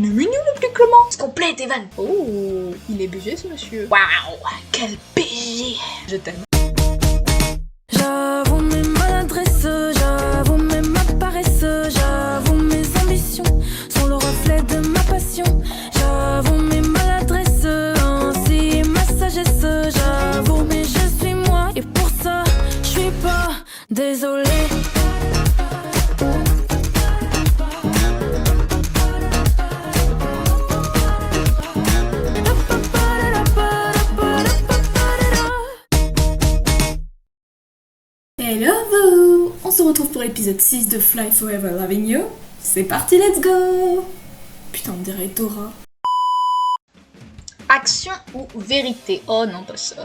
Il est mignon le petit Clément. C'est complet, Evan. Oh, il est BG ce monsieur. Waouh, quel BG. Je t'aime. J'avoue mes maladresses, j'avoue même ma paresse, j'avoue mes ambitions sont le reflet de ma passion. J'avoue mes maladresses, ainsi ma sagesse, j'avoue mais je suis moi et pour ça je suis pas désolée. Hello vous! On se retrouve pour l'épisode 6 de Fly Forever Loving You. C'est parti, let's go! Putain, on dirait Dora. Action ou vérité? Oh non, pas ça.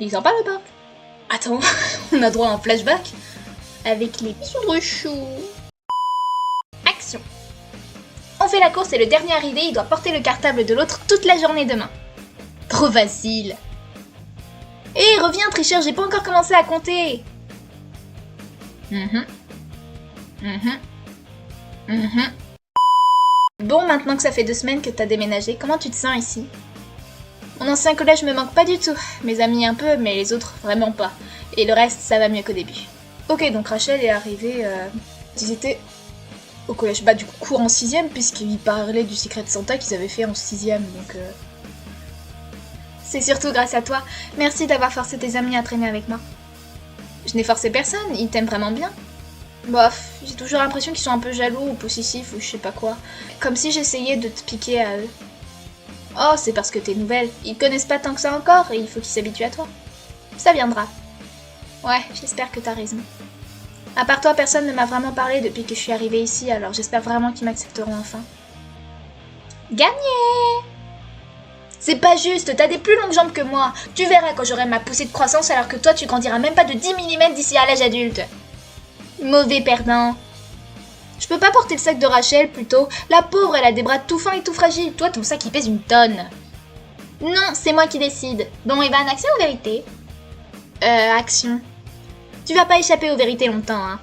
Il sent pas le parc? Attends, on a droit à un flashback? Avec les poudres chou. Action. On fait la course et le dernier arrivé, il doit porter le cartable de l'autre toute la journée demain. Trop facile. Hé, reviens, tricheur, j'ai pas encore commencé à compter. Bon, maintenant que ça fait 2 semaines que t'as déménagé, comment tu te sens ici? Mon ancien collège me manque pas du tout. Mes amis un peu, mais les autres vraiment pas. Et le reste, ça va mieux qu'au début. Ok, donc Rachel est arrivée... Ils étaient au collège, bah du coup cours en 6ème, puisqu'ils parlaient du Secret Santa qu'ils avaient fait en 6ème, donc... C'est surtout grâce à toi. Merci d'avoir forcé tes amis à traîner avec moi. Je n'ai forcé personne, ils t'aiment vraiment bien. Bof, j'ai toujours l'impression qu'ils sont un peu jaloux ou possessifs ou je sais pas quoi. Comme si j'essayais de te piquer à eux. Oh, c'est parce que t'es nouvelle. Ils te connaissent pas tant que ça encore et il faut qu'ils s'habituent à toi. Ça viendra. Ouais, j'espère que t'as raison. À part toi, personne ne m'a vraiment parlé depuis que je suis arrivée ici, alors j'espère vraiment qu'ils m'accepteront enfin. Gagné! C'est pas juste, t'as des plus longues jambes que moi. Tu verras quand j'aurai ma poussée de croissance alors que toi tu grandiras même pas de 10 mm d'ici à l'âge adulte. Mauvais perdant. Je peux pas porter le sac de Rachel plutôt. La pauvre, elle a des bras tout fins et tout fragiles. Toi, ton sac il pèse 1 tonne. Non, c'est moi qui décide. Bon, Evan, action ou vérité? Action. Tu vas pas échapper aux vérités longtemps, hein.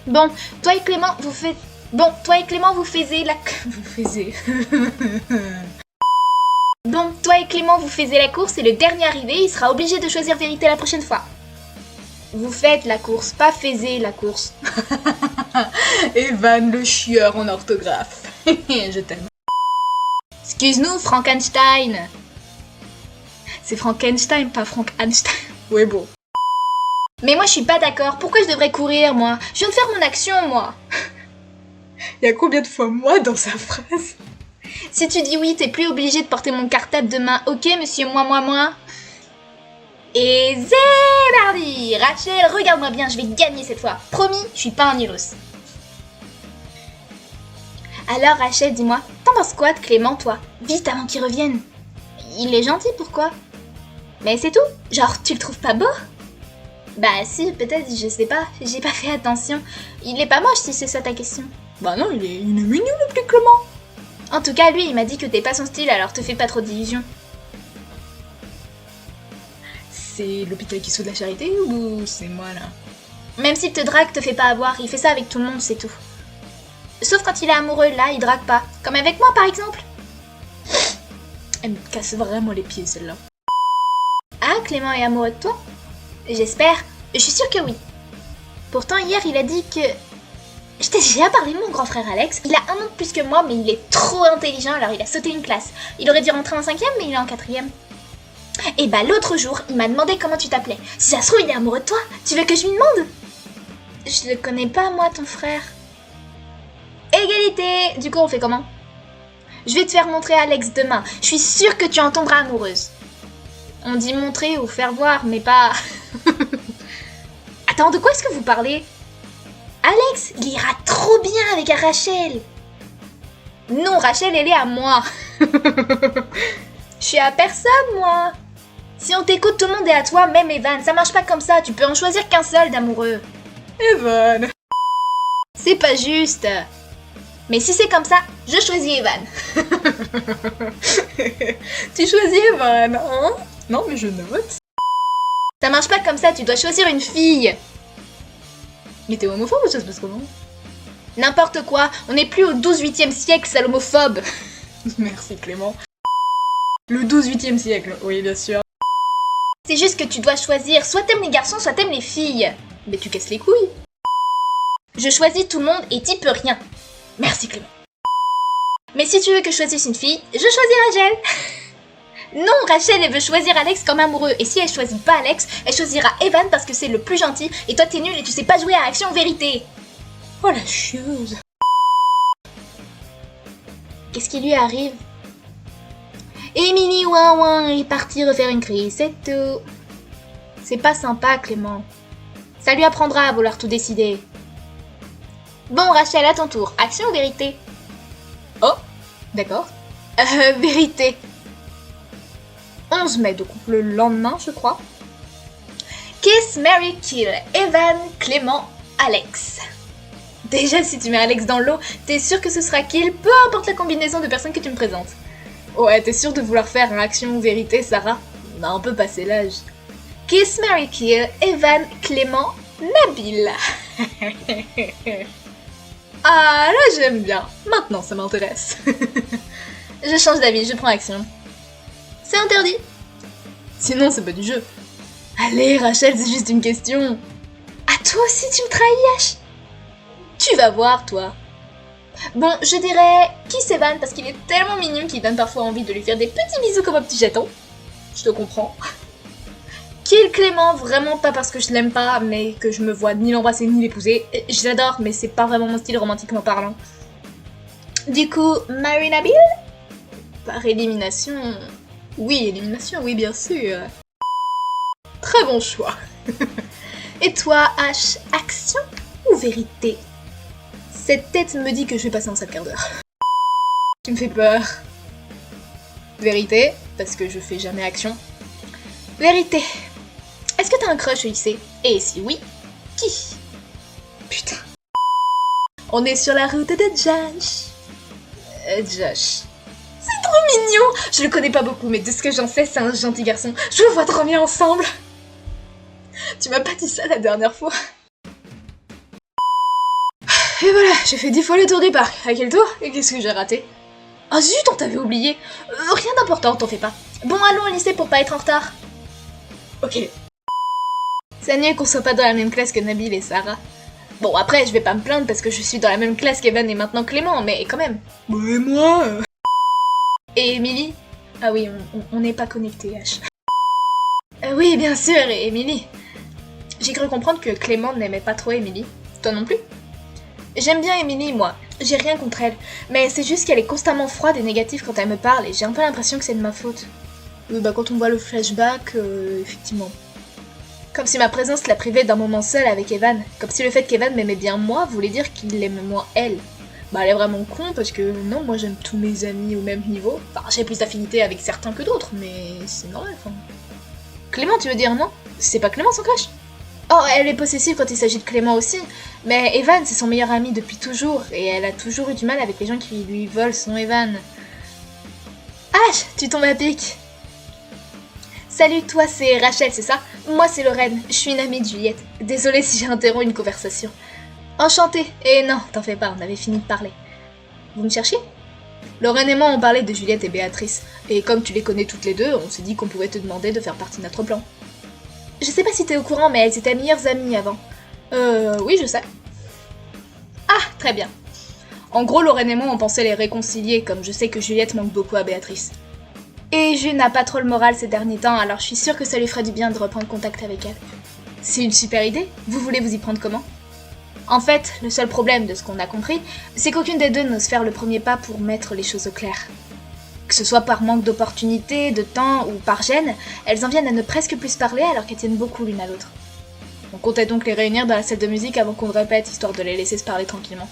Bon, toi et Clément, vous faites... Bon, toi et Clément, vous faisiez la... Vous faisiez... Bon, toi et Clément, vous faisiez la course et le dernier arrivé, il sera obligé de choisir vérité la prochaine fois. Vous faites la course, pas faisiez la course. Evan le chieur en orthographe. Je t'aime. Excuse-nous, Frankenstein. C'est Frankenstein, pas Frank Einstein. Ouais bon. Mais moi, je suis pas d'accord. Pourquoi je devrais courir, moi? Je viens de faire mon action, moi. Il y a combien de fois moi dans sa phrase? Si tu dis oui, t'es plus obligé de porter mon cartable demain, ok, monsieur, moi. Et c'est parti! Rachel, regarde-moi bien, je vais gagner cette fois. Promis, je suis pas un nulos. Alors, Rachel, dis-moi, t'en penses quoi de Clément, toi? Vite avant qu'il revienne. Il est gentil, pourquoi? Mais c'est tout? Genre, tu le trouves pas beau? Bah si, peut-être, je sais pas, j'ai pas fait attention. Il est pas moche si c'est ça ta question. Bah non, il est mignon le petit Clément. En tout cas, lui, il m'a dit que t'es pas son style, alors te fais pas trop d'illusions. C'est l'hôpital qui sauve de la charité ou c'est moi là? Même s'il te drague, te fais pas avoir, il fait ça avec tout le monde, c'est tout. Sauf quand il est amoureux, là, il drague pas. Comme avec moi, par exemple. Elle me casse vraiment les pieds celle-là. Ah, Clément est amoureux de toi? J'espère. Je suis sûre que oui. Pourtant, hier, il a dit que... Je t'ai déjà parlé de mon grand frère Alex. Il a 1 an de plus que moi, mais il est trop intelligent, alors il a sauté une classe. Il aurait dû rentrer en 5ème, mais il est en 4ème. Et bah l'autre jour, il m'a demandé comment tu t'appelais. Si ça se trouve, il est amoureux de toi. Tu veux que je lui demande? Je le connais pas, moi, ton frère. Égalité! Du coup, on fait comment? Je vais te faire montrer Alex demain. Je suis sûre que tu en tomberas amoureuse. On dit montrer ou faire voir, mais pas... Attends, de quoi est-ce que vous parlez? Alex, il ira trop bien avec Rachel. Non, Rachel, elle est à moi. Je suis à personne, moi. Si on t'écoute, tout le monde est à toi, même Evan. Ça marche pas comme ça, tu peux en choisir qu'un seul d'amoureux. Evan. C'est pas juste. Mais si c'est comme ça, je choisis Evan. Tu choisis Evan, hein? Non, mais je note. Ça marche pas comme ça, tu dois choisir une fille. Mais t'es homophobe ou ça se passe comment? N'importe quoi, on n'est plus au 12-8e siècle, sale homophobe. Merci Clément. Le 12-8e siècle, oui bien sûr. C'est juste que tu dois choisir, soit t'aimes les garçons, soit t'aimes les filles. Mais tu casses les couilles. Je choisis tout le monde et t'y peux rien. Merci Clément. Mais si tu veux que je choisisse une fille, je choisis Rachel. Non, Rachel, elle veut choisir Alex comme amoureux. Et si elle choisit pas Alex, elle choisira Evan parce que c'est le plus gentil. Et toi, t'es nul et tu sais pas jouer à action vérité. Oh la chieuse. Qu'est-ce qui lui arrive? Émilie ouin ouin est partie refaire une crise, c'est tout. C'est pas sympa, Clément. Ça lui apprendra à vouloir tout décider. Bon, Rachel, à ton tour. Action ou vérité? Oh, d'accord. Vérité. 11 mai, donc le lendemain, je crois. Kiss, Mary, Kill. Evan, Clément, Alex. Déjà, si tu mets Alex dans l'eau, t'es sûr que ce sera Kill, peu importe la combinaison de personnes que tu me présentes. Ouais, t'es sûre de vouloir faire un action ou vérité, Sarah? On a un peu passé l'âge. Kiss, Mary, Kill. Evan, Clément, Nabil. Ah, là j'aime bien. Maintenant, ça m'intéresse. Je change d'avis, je prends action. C'est interdit. Sinon, c'est pas du jeu. Allez, Rachel, c'est juste une question. Ah, toi aussi, tu me trahis, H. Tu vas voir, toi. Bon, je dirais Kiss Evan parce qu'il est tellement mignon qu'il donne parfois envie de lui faire des petits bisous comme un petit chaton. Je te comprends. Kill Clément, vraiment pas parce que je l'aime pas, mais que je me vois ni l'embrasser ni l'épouser. Je l'adore, mais c'est pas vraiment mon style romantiquement parlant. Du coup, Mary Nabil? Par élimination... Oui, élimination, oui, bien sûr. Très bon choix. Et toi, H, action ou vérité? Cette tête me dit que je vais passer un sale quart d'heure. Tu me fais peur. Vérité, parce que je fais jamais action. Vérité. Est-ce que t'as un crush au lycée? Et si oui, qui? Putain. On est sur la route de Josh. Josh. C'est trop mignon. Je le connais pas beaucoup, mais de ce que j'en sais, c'est un gentil garçon. Je le vois trop bien ensemble. Tu m'as pas dit ça la dernière fois. Et voilà, j'ai fait 10 fois le tour du parc. À quel tour? Et qu'est-ce que j'ai raté? Oh zut, on t'avait oublié. Rien d'important, t'en fais pas. Bon, allons au lycée pour pas être en retard. Ok. C'est mieux qu'on soit pas dans la même classe que Nabil et Sarah. Bon, après, je vais pas me plaindre parce que je suis dans la même classe qu'Evan et maintenant Clément, mais quand même. Bon, et moi Et Émilie? Ah oui, on n'est pas connectés, H. Oui, bien sûr, et Émilie. J'ai cru comprendre que Clément n'aimait pas trop Émilie. Toi non plus? J'aime bien Émilie, moi. J'ai rien contre elle. Mais c'est juste qu'elle est constamment froide et négative quand elle me parle et j'ai un peu l'impression que c'est de ma faute. Oui, bah quand on voit le flashback, effectivement. Comme si ma présence la privait d'un moment seul avec Evan. Comme si le fait qu'Evan m'aimait bien moi voulait dire qu'il l'aimait moins elle. Bah elle est vraiment con parce que non, moi j'aime tous mes amis au même niveau. Enfin, j'ai plus d'affinité avec certains que d'autres, mais c'est normal, enfin. Clément, tu veux dire non? C'est pas Clément son crush? Oh, elle est possessive quand il s'agit de Clément aussi, mais Evan c'est son meilleur ami depuis toujours, et elle a toujours eu du mal avec les gens qui lui volent son Evan. H, tu tombes à pic. Salut, toi c'est Rachel, c'est ça? Moi c'est Lorraine, je suis une amie de Juliette. Désolée si j'ai interrompu une conversation. Enchantée. Et non, t'en fais pas, on avait fini de parler. Vous me cherchiez? Lorraine et moi on parlait de Juliette et Béatrice, et comme tu les connais toutes les deux, on s'est dit qu'on pouvait te demander de faire partie de notre plan. Je sais pas si t'es au courant, mais elles étaient meilleures amies avant. Oui, je sais. Ah, très bien. En gros, Lorraine et moi, on pensait les réconcilier, comme je sais que Juliette manque beaucoup à Béatrice. Et Jules n'a pas trop le moral ces derniers temps, alors je suis sûre que ça lui ferait du bien de reprendre contact avec elle. C'est une super idée. Vous voulez vous y prendre comment? En fait, le seul problème de ce qu'on a compris, c'est qu'aucune des deux n'ose faire le premier pas pour mettre les choses au clair. Que ce soit par manque d'opportunité, de temps ou par gêne, elles en viennent à ne presque plus parler alors qu'elles tiennent beaucoup l'une à l'autre. On comptait donc les réunir dans la salle de musique avant qu'on répète, histoire de les laisser se parler tranquillement.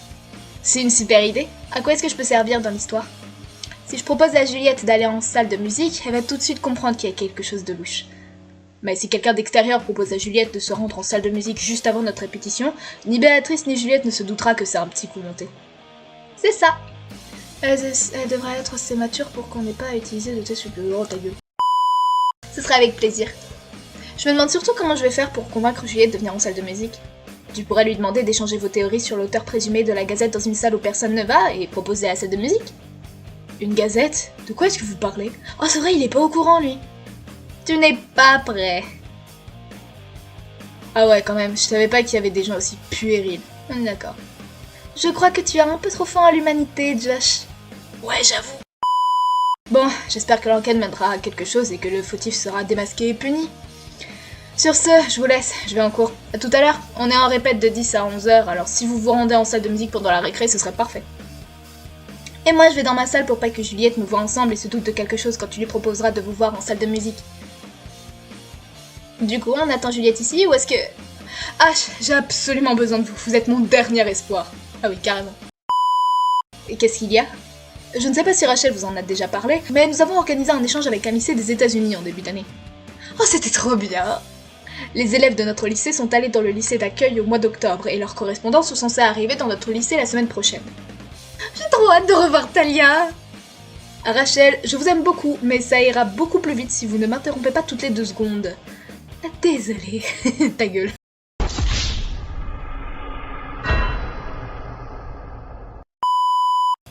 C'est une super idée. À quoi est-ce que je peux servir dans l'histoire? Si je propose à Juliette d'aller en salle de musique, elle va tout de suite comprendre qu'il y a quelque chose de louche. Mais si quelqu'un d'extérieur propose à Juliette de se rendre en salle de musique juste avant notre répétition, ni Béatrice ni Juliette ne se doutera que c'est un petit coup monté. C'est ça. Elle devrait être assez mature pour qu'on n'ait pas à utiliser de tes supérieurs, ta gueule. Ce serait avec plaisir. Je me demande surtout comment je vais faire pour convaincre Juliette de venir en salle de musique. Tu pourrais lui demander d'échanger vos théories sur l'auteur présumé de la gazette dans une salle où personne ne va et proposer à celle de musique. Une gazette? De quoi est-ce que vous parlez? Oh, c'est vrai, il est pas au courant, lui. Tu n'es pas prêt. Ah ouais, quand même, je savais pas qu'il y avait des gens aussi puérils. D'accord. Je crois que tu as un peu trop faim à l'humanité, Josh. Ouais, j'avoue. Bon, j'espère que l'enquête mènera à quelque chose et que le fautif sera démasqué et puni. Sur ce, je vous laisse, je vais en cours. À tout à l'heure, on est en répète de 10 à 11h, alors si vous vous rendez en salle de musique pendant la récré, ce serait parfait. Et moi, je vais dans ma salle pour pas que Juliette me voie ensemble et se doute de quelque chose quand tu lui proposeras de vous voir en salle de musique. Du coup, on attend Juliette ici, ou est-ce que... H, j'ai absolument besoin de vous, vous êtes mon dernier espoir. Ah oui, carrément. Et qu'est-ce qu'il y a? Je ne sais pas si Rachel vous en a déjà parlé, mais nous avons organisé un échange avec un lycée des États-Unis en début d'année. Oh, c'était trop bien! Les élèves de notre lycée sont allés dans le lycée d'accueil au mois d'octobre et leurs correspondants sont censés arriver dans notre lycée la semaine prochaine. J'ai trop hâte de revoir Talia! Rachel, je vous aime beaucoup, mais ça ira beaucoup plus vite si vous ne m'interrompez pas toutes les 2 secondes. Désolée, ta gueule.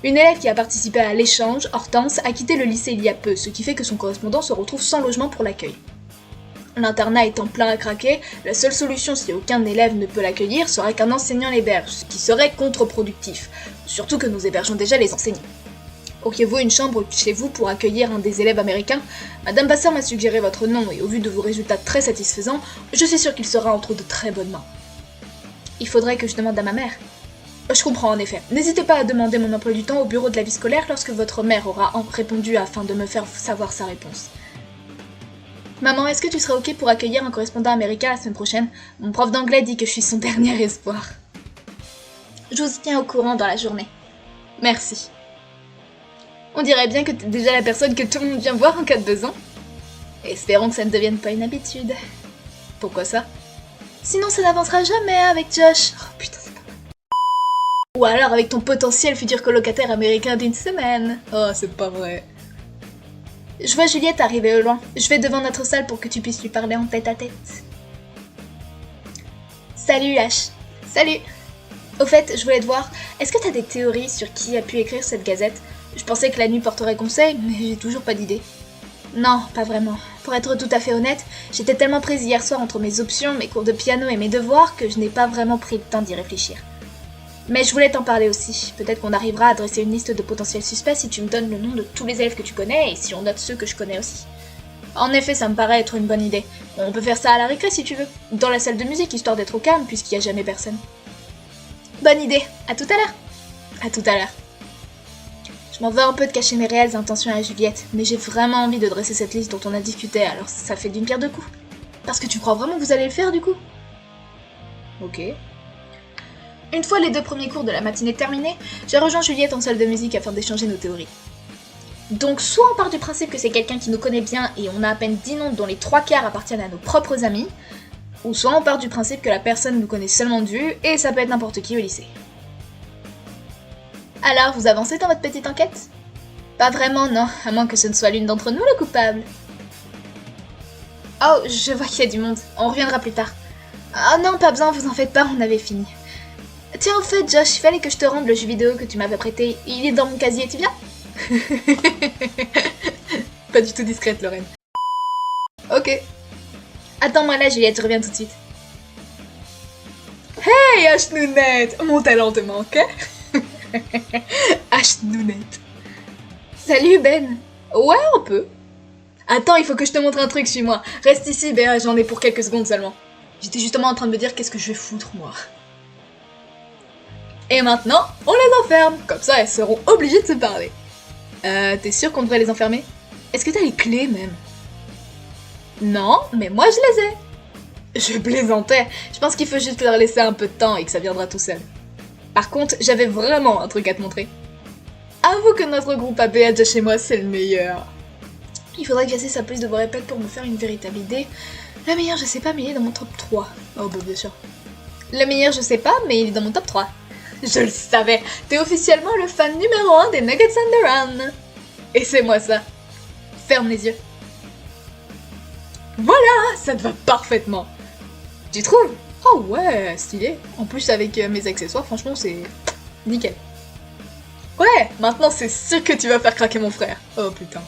Une élève qui a participé à l'échange, Hortense, a quitté le lycée il y a peu, ce qui fait que son correspondant se retrouve sans logement pour l'accueil. L'internat étant plein à craquer, la seule solution si aucun élève ne peut l'accueillir serait qu'un enseignant l'héberge, ce qui serait contre-productif, surtout que nous hébergeons déjà les enseignants. Auriez-vous une chambre chez vous pour accueillir un des élèves américains? Madame Bassard m'a suggéré votre nom et au vu de vos résultats très satisfaisants, je suis sûre qu'il sera entre de très bonnes mains. Il faudrait que je demande à ma mère. Je comprends en effet. N'hésitez pas à demander mon emploi du temps au bureau de la vie scolaire lorsque votre mère aura répondu afin de me faire savoir sa réponse. Maman, est-ce que tu serais ok pour accueillir un correspondant américain la semaine prochaine? Mon prof d'anglais dit que je suis son dernier espoir. Je vous tiens au courant dans la journée. Merci. On dirait bien que t'es déjà la personne que tout le monde vient voir en cas de besoin. Espérons que ça ne devienne pas une habitude. Pourquoi ça? Sinon ça n'avancera jamais avec Josh. Oh putain, c'est pas mal. Ou alors avec ton potentiel futur colocataire américain d'une semaine. Oh, c'est pas vrai. Je vois Juliette arriver au loin. Je vais devant notre salle pour que tu puisses lui parler en tête à tête. Salut H. Salut. Au fait, je voulais te voir. Est-ce que t'as des théories sur qui a pu écrire cette gazette? Je pensais que la nuit porterait conseil, mais j'ai toujours pas d'idée. Non, pas vraiment. Pour être tout à fait honnête, j'étais tellement prise hier soir entre mes options, mes cours de piano et mes devoirs que je n'ai pas vraiment pris le temps d'y réfléchir. Mais je voulais t'en parler aussi. Peut-être qu'on arrivera à dresser une liste de potentiels suspects si tu me donnes le nom de tous les élèves que tu connais et si on note ceux que je connais aussi. En effet, ça me paraît être une bonne idée. On peut faire ça à la récré si tu veux, dans la salle de musique, histoire d'être au calme puisqu'il n'y a jamais personne. Bonne idée. À tout à l'heure. À tout à l'heure. Je m'en veux un peu de cacher mes réelles intentions à Juliette, mais j'ai vraiment envie de dresser cette liste dont on a discuté, alors ça fait d'une pierre deux coups. Parce que tu crois vraiment que vous allez le faire du coup? Ok. Une fois les 2 premiers cours de la matinée terminés, j'ai rejoint Juliette en salle de musique afin d'échanger nos théories. Donc soit on part du principe que c'est quelqu'un qui nous connaît bien et on a à peine 10 noms dont les 3/4 appartiennent à nos propres amis, ou soit on part du principe que la personne nous connaît seulement de vue et ça peut être n'importe qui au lycée. Alors, vous avancez dans votre petite enquête? Pas vraiment, non, à moins que ce ne soit l'une d'entre nous le coupable. Oh, je vois qu'il y a du monde, on reviendra plus tard. Ah non, pas besoin, vous en faites pas, on avait fini. Tiens, au fait, Josh, il fallait que je te rende le jeu vidéo que tu m'avais prêté. Il est dans mon casier, tu viens? Pas du tout discrète, Lorraine. Ok. Attends-moi là, Juliette, je reviens tout de suite. Hey, H-Nounette! Mon talent te manquait? H-Nounette. Salut, Ben. Ouais, on peut. Attends, il faut que je te montre un truc, suis-moi. Reste ici, Béa, j'en ai pour quelques secondes seulement. J'étais justement en train de me dire qu'est-ce que je vais foutre, moi. Et maintenant, on les enferme. Comme ça, elles seront obligées de se parler. T'es sûr qu'on devrait les enfermer? Est-ce que t'as les clés, même? Non, mais moi, je les ai. Je plaisantais. Je pense qu'il faut juste leur laisser un peu de temps et que ça viendra tout seul. Par contre, j'avais vraiment un truc à te montrer. Avoue que notre groupe ABH de chez moi, c'est le meilleur. Il faudrait que j'assiste à plus de vos répètes pour me faire une véritable idée. Le meilleur, je sais pas, mais il est dans mon top 3. Oh bah bien sûr. Le meilleur, je sais pas, mais il est dans mon top 3. Je le savais, t'es officiellement le fan numéro 1 des Nuggets Underground. Et c'est moi ça. Ferme les yeux. Voilà, ça te va parfaitement. Tu trouves? Oh ouais, stylé. En plus avec mes accessoires, franchement c'est nickel. Ouais, maintenant c'est sûr que tu vas faire craquer mon frère. Oh putain.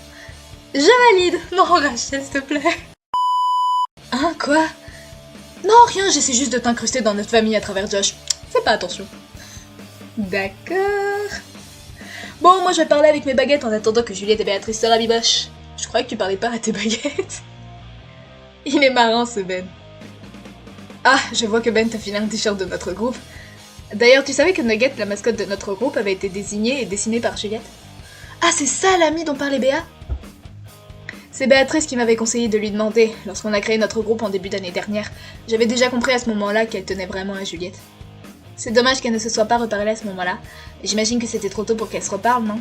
Je valide. Non, Rachel, s'il te plaît. Hein, quoi? Non, rien, j'essaie juste de t'incruster dans notre famille à travers Josh. Fais pas attention. D'accord. Bon, moi je vais parler avec mes baguettes en attendant que Juliette et Béatrice se rabibochent. Je croyais que tu parlais pas à tes baguettes. Il est marrant ce Ben. Ah, je vois que Ben t'a filé un t-shirt de notre groupe. D'ailleurs, tu savais que Nugget, la mascotte de notre groupe, avait été désignée et dessinée par Juliette? Ah, c'est ça l'ami dont parlait Béa? C'est Béatrice qui m'avait conseillé de lui demander, lorsqu'on a créé notre groupe en début d'année dernière. J'avais déjà compris à ce moment-là qu'elle tenait vraiment à Juliette. C'est dommage qu'elle ne se soit pas reparlée à ce moment-là. J'imagine que c'était trop tôt pour qu'elle se reparle, non?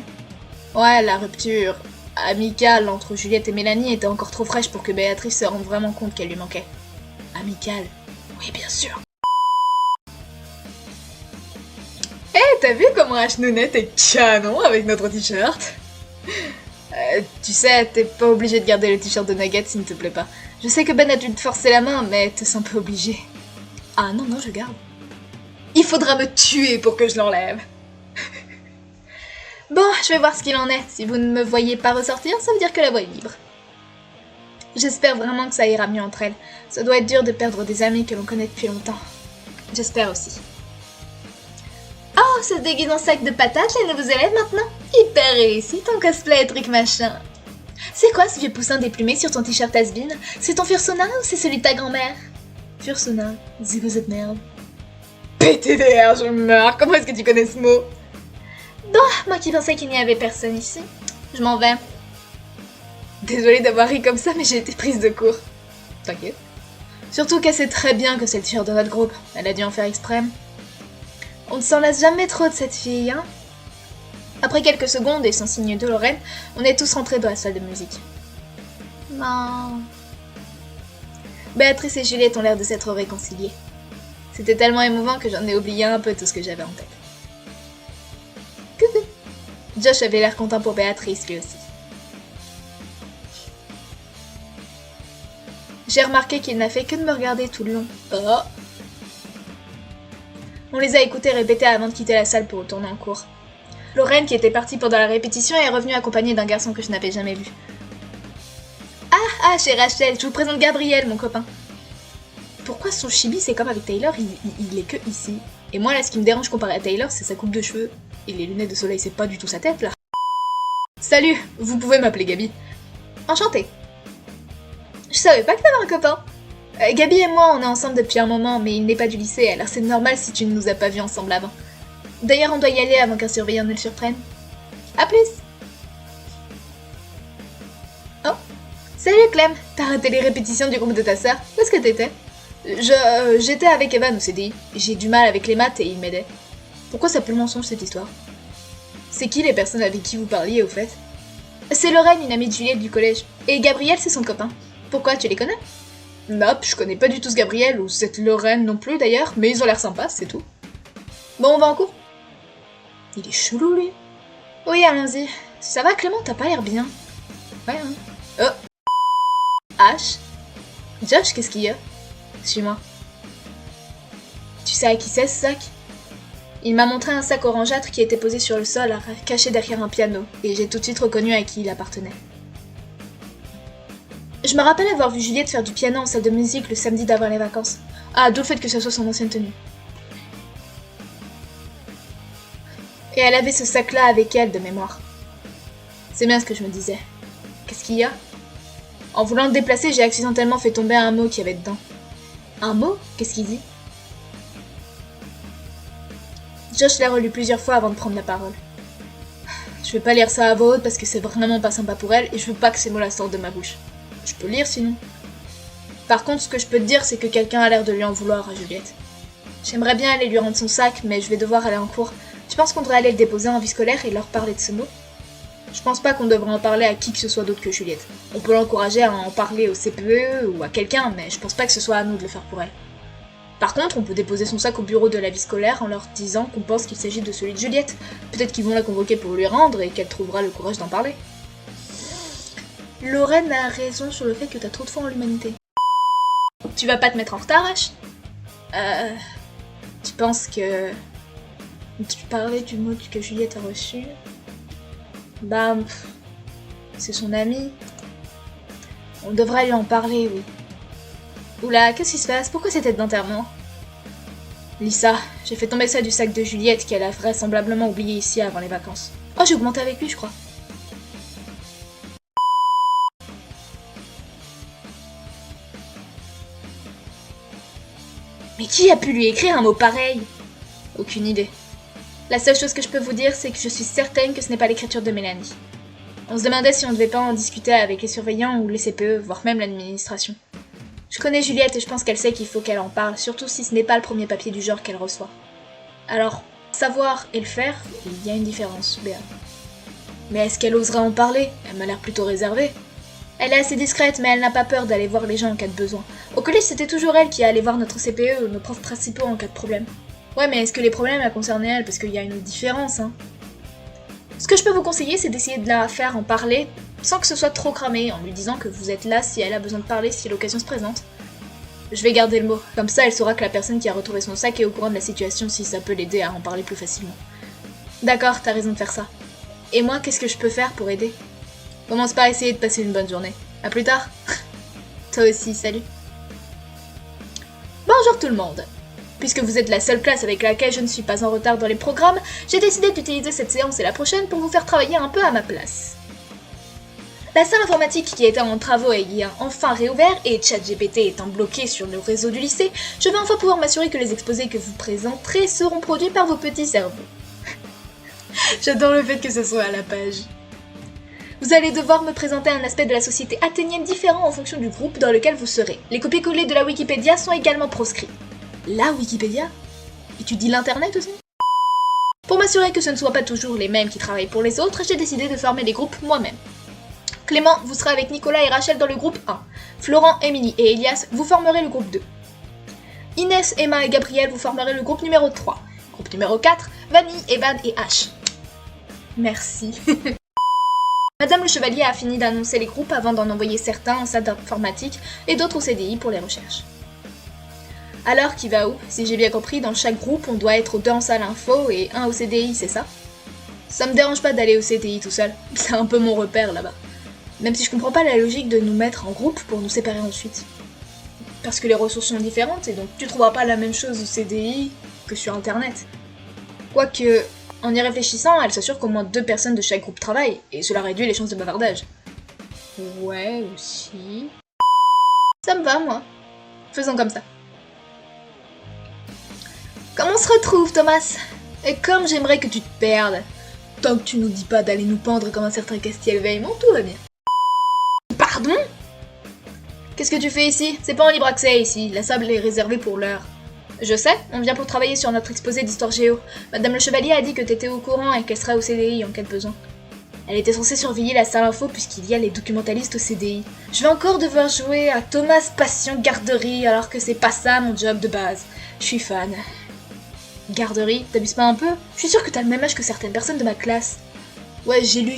Ouais, la rupture amicale entre Juliette et Mélanie était encore trop fraîche pour que Béatrice se rende vraiment compte qu'elle lui manquait. Amicale? Oui, bien sûr. T'as vu comment H-Nounette est canon avec notre t-shirt? Tu sais, t'es pas obligé de garder le t-shirt de Nugget s'il ne te plaît pas. Je sais que Ben a dû te forcer la main, mais te sens pas obligé. Ah non, je garde. Il faudra me tuer pour que je l'enlève. Bon, je vais voir ce qu'il en est. Si vous ne me voyez pas ressortir, ça veut dire que la voie est libre. J'espère vraiment que ça ira mieux entre elles. Ça doit être dur de perdre des amis que l'on connaît depuis longtemps. J'espère aussi. Oh, se déguise en sac de patates, les nouveaux élèves maintenant? Hyper réussi ton cosplay et truc machin. C'est quoi ce vieux poussin déplumé sur ton t-shirt has-been? C'est ton Fursona ou c'est celui de ta grand-mère? Fursona, zigo cette merde. PTDR, je meurs, comment est-ce que tu connais ce mot? Bon, moi qui pensais qu'il n'y avait personne ici. Je m'en vais. Désolée d'avoir ri comme ça, mais j'ai été prise de court. T'inquiète. Surtout qu'elle sait très bien que c'est le t-shirt de notre groupe. Elle a dû en faire exprès. On ne s'en lasse jamais trop de cette fille, hein? Après quelques secondes et sans signe de Lorraine, on est tous rentrés dans la salle de musique. Non. Béatrice et Juliette ont l'air de s'être réconciliées. C'était tellement émouvant que j'en ai oublié un peu tout ce que j'avais en tête. Coucou. Josh avait l'air content pour Béatrice, lui aussi. J'ai remarqué qu'il n'a fait que de me regarder tout le long. Oh. On les a écoutés répéter avant de quitter la salle pour retourner en cours. Lorraine, qui était partie pendant la répétition, est revenue accompagnée d'un garçon que je n'avais jamais vu. Ah, chez Rachel, je vous présente Gabriel, mon copain. Pourquoi son chibi, c'est comme avec Taylor, il est que ici. Et moi, là, ce qui me dérange comparé à Taylor, c'est sa coupe de cheveux. Et les lunettes de soleil, c'est pas du tout sa tête, là. Salut, vous pouvez m'appeler Gabi. Enchantée. Je savais pas que t'avais un copain. Gabi et moi, on est ensemble depuis un moment, mais il n'est pas du lycée, alors c'est normal si tu ne nous as pas vus ensemble avant. D'ailleurs, on doit y aller avant qu'un surveillant ne le surprenne. A plus. Oh. Salut Clem, t'as raté les répétitions du groupe de ta sœur. Où est-ce que t'étais? J'étais avec Evan au CDI. J'ai du mal avec les maths et il m'aidait. Pourquoi ça pue le mensonge cette histoire? C'est qui les personnes avec qui vous parliez au fait? C'est Lorraine, une amie de Juliette du collège. Et Gabriel, c'est son copain. Pourquoi, tu les connais? Nope, je connais pas du tout ce Gabriel ou cette Lorraine non plus d'ailleurs, mais ils ont l'air sympas, c'est tout. Bon, on va en cours? Il est chelou lui. Oui, allons-y. Ça va Clément, t'as pas l'air bien. Ouais, hein. Oh. H. Josh, qu'est-ce qu'il y a? Suis-moi. Tu sais à qui c'est ce sac? Il m'a montré un sac orangeâtre qui était posé sur le sol, caché derrière un piano, et j'ai tout de suite reconnu à qui il appartenait. Je me rappelle avoir vu Juliette faire du piano en salle de musique le samedi d'avant les vacances. Ah, d'où le fait que ce soit son ancienne tenue. Et elle avait ce sac-là avec elle, de mémoire. C'est bien ce que je me disais. Qu'est-ce qu'il y a? En voulant le déplacer, j'ai accidentellement fait tomber un mot qu'il y avait dedans. Un mot? Qu'est-ce qu'il dit? Josh l'a relu plusieurs fois avant de prendre la parole. Je vais pas lire ça à voix haute parce que c'est vraiment pas sympa pour elle et je veux pas que ces mots-là sortent de ma bouche. Je peux lire sinon. Par contre, ce que je peux te dire, c'est que quelqu'un a l'air de lui en vouloir à Juliette. J'aimerais bien aller lui rendre son sac, mais je vais devoir aller en cours. Tu penses qu'on devrait aller le déposer en vie scolaire et leur parler de ce mot? Je pense pas qu'on devrait en parler à qui que ce soit d'autre que Juliette. On peut l'encourager à en parler au CPE ou à quelqu'un, mais je pense pas que ce soit à nous de le faire pour elle. Par contre, on peut déposer son sac au bureau de la vie scolaire en leur disant qu'on pense qu'il s'agit de celui de Juliette. Peut-être qu'ils vont la convoquer pour lui rendre et qu'elle trouvera le courage d'en parler. Lorraine a raison sur le fait que t'as trop de foi en l'humanité. Tu vas pas te mettre en retard, H? Tu penses que... Tu parlais du mot que Juliette a reçu? Bah... c'est son ami. On devrait lui en parler, oui. Oula, qu'est-ce qui se passe? Pourquoi cette tête d'enterrement? Lisa, j'ai fait tomber ça du sac de Juliette qu'elle a vraisemblablement oublié ici avant les vacances. Oh, j'ai augmenté avec lui, je crois. Mais qui a pu lui écrire un mot pareil? Aucune idée. La seule chose que je peux vous dire, c'est que je suis certaine que ce n'est pas l'écriture de Mélanie. On se demandait si on ne devait pas en discuter avec les surveillants ou les CPE, voire même l'administration. Je connais Juliette et je pense qu'elle sait qu'il faut qu'elle en parle, surtout si ce n'est pas le premier papier du genre qu'elle reçoit. Alors, savoir et le faire, il y a une différence, Béa. Mais est-ce qu'elle oserait en parler? Elle m'a l'air plutôt réservée. Elle est assez discrète, mais elle n'a pas peur d'aller voir les gens en cas de besoin. Au collège, c'était toujours elle qui allait voir notre CPE ou nos profs principaux en cas de problème. Ouais, mais est-ce que les problèmes la concernaient elle? Parce qu'il y a une différence, hein. Ce que je peux vous conseiller, c'est d'essayer de la faire en parler sans que ce soit trop cramé, en lui disant que vous êtes là si elle a besoin de parler, si l'occasion se présente. Je vais garder le mot, comme ça elle saura que la personne qui a retrouvé son sac est au courant de la situation si ça peut l'aider à en parler plus facilement. D'accord, t'as raison de faire ça. Et moi, qu'est-ce que je peux faire pour aider? Commence par essayer de passer une bonne journée. À plus tard. Toi aussi, salut. Bonjour tout le monde. Puisque vous êtes la seule classe avec laquelle je ne suis pas en retard dans les programmes, j'ai décidé d'utiliser cette séance et la prochaine pour vous faire travailler un peu à ma place. La salle informatique qui était en travaux ayant enfin réouvert et ChatGPT étant bloqué sur le réseau du lycée, je vais enfin pouvoir m'assurer que les exposés que vous présenterez seront produits par vos petits cerveaux. J'adore le fait que ce soit à la page. Vous allez devoir me présenter un aspect de la société athénienne différent en fonction du groupe dans lequel vous serez. Les copier-coller de la Wikipédia sont également proscrits. La Wikipédia? Et tu dis l'internet aussi? Pour m'assurer que ce ne soit pas toujours les mêmes qui travaillent pour les autres, j'ai décidé de former des groupes moi-même. Clément, vous serez avec Nicolas et Rachel dans le groupe 1. Florent, Émilie et Elias, vous formerez le groupe 2. Inès, Emma et Gabriel, vous formerez le groupe numéro 3. Groupe numéro 4, Vanille, Evan et H. Merci. Madame le Chevalier a fini d'annoncer les groupes avant d'en envoyer certains en salle d'informatique et d'autres au CDI pour les recherches. Alors, qui va où? Si j'ai bien compris, dans chaque groupe, on doit être 2 en salle info et 1 au CDI, c'est ça? Ça me dérange pas d'aller au CDI tout seul, c'est un peu mon repère là-bas. Même si je comprends pas la logique de nous mettre en groupe pour nous séparer ensuite. Parce que les ressources sont différentes et donc tu trouveras pas la même chose au CDI que sur internet. Quoique, en y réfléchissant, elle s'assure qu'au moins 2 personnes de chaque groupe travaillent, et cela réduit les chances de bavardage. Ouais, aussi... Ça me va, moi. Faisons comme ça. Comment on se retrouve, Thomas? Et comme j'aimerais que tu te perdes. Tant que tu nous dis pas d'aller nous pendre comme un certain Castiel Veillemont, tout va bien. Pardon? Qu'est-ce que tu fais ici? C'est pas en libre accès ici, la salle est réservée pour l'heure. Je sais, on vient pour travailler sur notre exposé d'histoire géo. Madame le Chevalier a dit que t'étais au courant et qu'elle serait au CDI en cas de besoin. Elle était censée surveiller la salle info puisqu'il y a les documentalistes au CDI. Je vais encore devoir jouer à Thomas Passion Garderie alors que c'est pas ça mon job de base. Je suis fan. Garderie, t'abuses pas un peu? Je suis sûre que t'as le même âge que certaines personnes de ma classe. Ouais, j'ai lu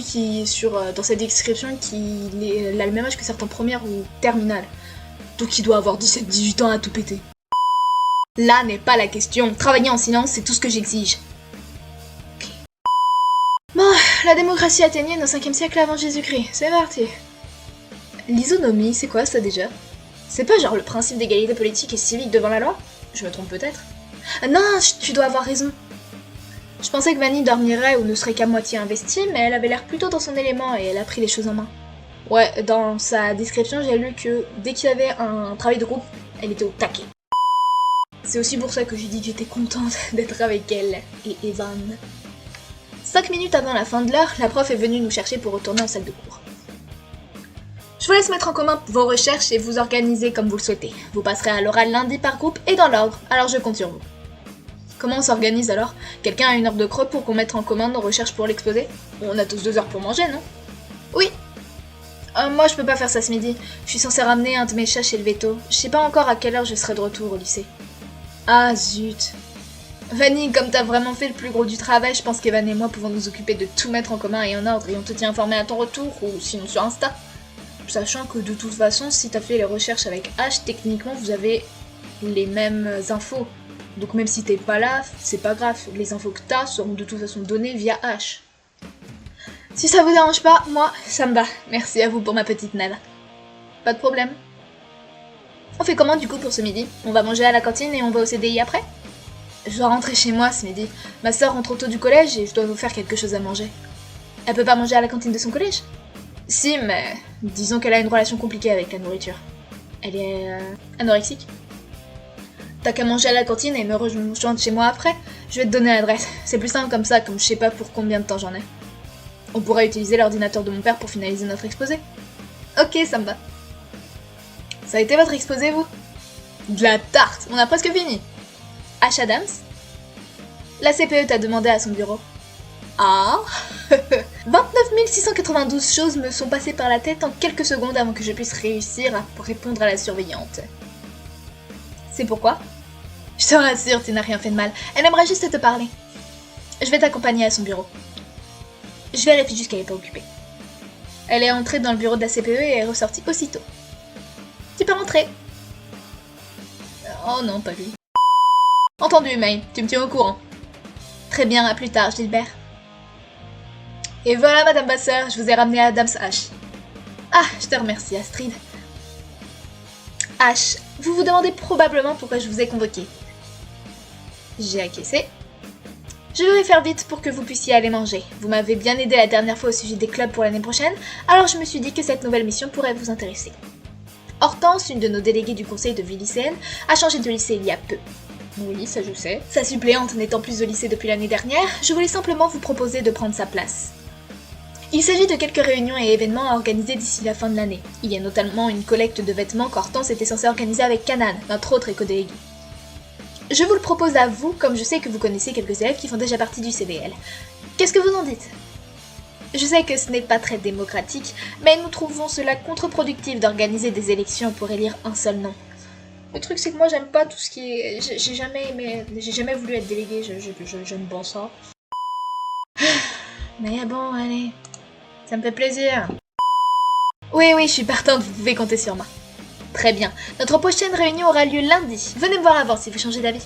dans cette description qu'il a le même âge que certains premières ou terminales. Donc il doit avoir 17-18 ans à tout péter. Là n'est pas la question. Travailler en silence, c'est tout ce que j'exige. Okay. Bon, la démocratie athénienne au 5e siècle avant Jésus-Christ. C'est parti. L'isonomie, c'est quoi ça déjà? C'est pas genre le principe d'égalité politique et civique devant la loi? Je me trompe peut-être. Non, tu dois avoir raison. Je pensais que Vanille dormirait ou ne serait qu'à moitié investie, mais elle avait l'air plutôt dans son élément et elle a pris les choses en main. Ouais, dans sa description, j'ai lu que dès qu'il y avait un travail de groupe, elle était au taquet. C'est aussi pour ça que j'ai dit que j'étais contente d'être avec elle et Evan. 5 minutes avant la fin de l'heure, la prof est venue nous chercher pour retourner en salle de cours. Je vous laisse mettre en commun vos recherches et vous organiser comme vous le souhaitez. Vous passerez à l'oral lundi par groupe et dans l'ordre, alors je compte sur vous. Comment on s'organise alors? Quelqu'un a une heure de creux pour qu'on mette en commun nos recherches pour l'exposé? On a tous 2 heures pour manger, non? Oui. Moi je peux pas faire ça ce midi. Je suis censée ramener un de mes chats chez le veto. Je sais pas encore à quelle heure je serai de retour au lycée. Ah zut. Vanille, comme t'as vraiment fait le plus gros du travail, je pense qu'Evan et moi pouvons nous occuper de tout mettre en commun et en ordre et on te tient informé à ton retour ou sinon sur Insta. Sachant que de toute façon, si t'as fait les recherches avec H, techniquement vous avez les mêmes infos. Donc même si t'es pas là, c'est pas grave, les infos que t'as seront de toute façon données via H. Si ça vous dérange pas, moi, ça me va. Merci à vous pour ma petite Nell. Pas de problème. On fait comment du coup pour ce midi? On va manger à la cantine et on va au CDI après? Je dois rentrer chez moi ce midi. Ma soeur rentre tôt du collège et je dois vous faire quelque chose à manger. Elle peut pas manger à la cantine de son collège? Si, mais disons qu'elle a une relation compliquée avec la nourriture. Elle est anorexique. T'as qu'à manger à la cantine et me rejoindre chez moi après. Je vais te donner l'adresse. C'est plus simple comme ça, comme je sais pas pour combien de temps j'en ai. On pourra utiliser l'ordinateur de mon père pour finaliser notre exposé. Ok, ça me va. Ça a été votre exposé, vous? De la tarte, on a presque fini. H. Adams? La CPE t'a demandé à son bureau. Ah 29 692 choses me sont passées par la tête en quelques secondes avant que je puisse réussir à répondre à la surveillante. C'est pourquoi? Je te rassure, tu n'as rien fait de mal. Elle aimerait juste te parler. Je vais t'accompagner à son bureau. Je vérifie juste qu'elle n'est pas occupée. Elle est entrée dans le bureau de la CPE et est ressortie aussitôt. Tu peux rentrer. Oh non, pas lui. Entendu, May, tu me tiens au courant. Très bien, à plus tard, Gilbert. Et voilà, Madame Vasseur, je vous ai ramené à Adams H. Ah, je te remercie, Astrid. H, vous vous demandez probablement pourquoi je vous ai convoqué. J'ai acquiescé. Je vais faire vite pour que vous puissiez aller manger. Vous m'avez bien aidé la dernière fois au sujet des clubs pour l'année prochaine, alors je me suis dit que cette nouvelle mission pourrait vous intéresser. Hortense, une de nos déléguées du conseil de vie lycéenne, a changé de lycée il y a peu. Oui, ça je sais. Sa suppléante n'étant plus au lycée depuis l'année dernière, je voulais simplement vous proposer de prendre sa place. Il s'agit de quelques réunions et événements à organiser d'ici la fin de l'année. Il y a notamment une collecte de vêtements qu'Hortense était censée organiser avec Canan, notre autre éco-délégué. Je vous le propose à vous, comme je sais que vous connaissez quelques élèves qui font déjà partie du CVL. Qu'est-ce que vous en dites? Je sais que ce n'est pas très démocratique, mais nous trouvons cela contre-productif d'organiser des élections pour élire un seul nom. Le truc c'est que moi j'aime pas tout ce qui est... J'ai jamais voulu être déléguée, j'aime pas ça. Mais bon, allez, ça me fait plaisir. Oui, je suis partante, vous pouvez compter sur moi. Très bien, notre prochaine réunion aura lieu lundi. Venez me voir avant si vous changez d'avis.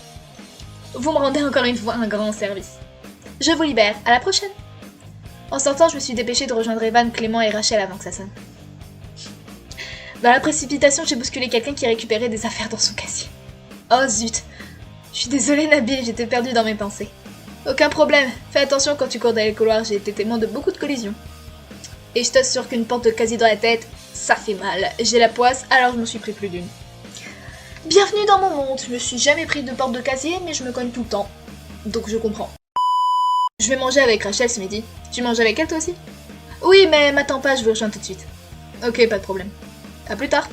Vous me rendez encore une fois un grand service. Je vous libère, à la prochaine. En sortant, je me suis dépêchée de rejoindre Evan, Clément et Rachel avant que ça sonne. Dans la précipitation, j'ai bousculé quelqu'un qui récupérait des affaires dans son casier. Oh zut. Je suis désolée Nabil, j'étais perdue dans mes pensées. Aucun problème, fais attention quand tu cours dans les couloirs, j'ai été témoin de beaucoup de collisions. Et je t'assure qu'une porte de casier dans la tête, ça fait mal. J'ai la poisse, alors je m'en suis pris plus d'une. Bienvenue dans mon monde, je me suis jamais pris de porte de casier, mais je me cogne tout le temps. Donc je comprends. Je vais manger avec Rachel ce midi. Tu manges avec elle toi aussi? Oui, mais m'attends pas, je vous rejoins tout de suite. Ok, pas de problème. À plus tard.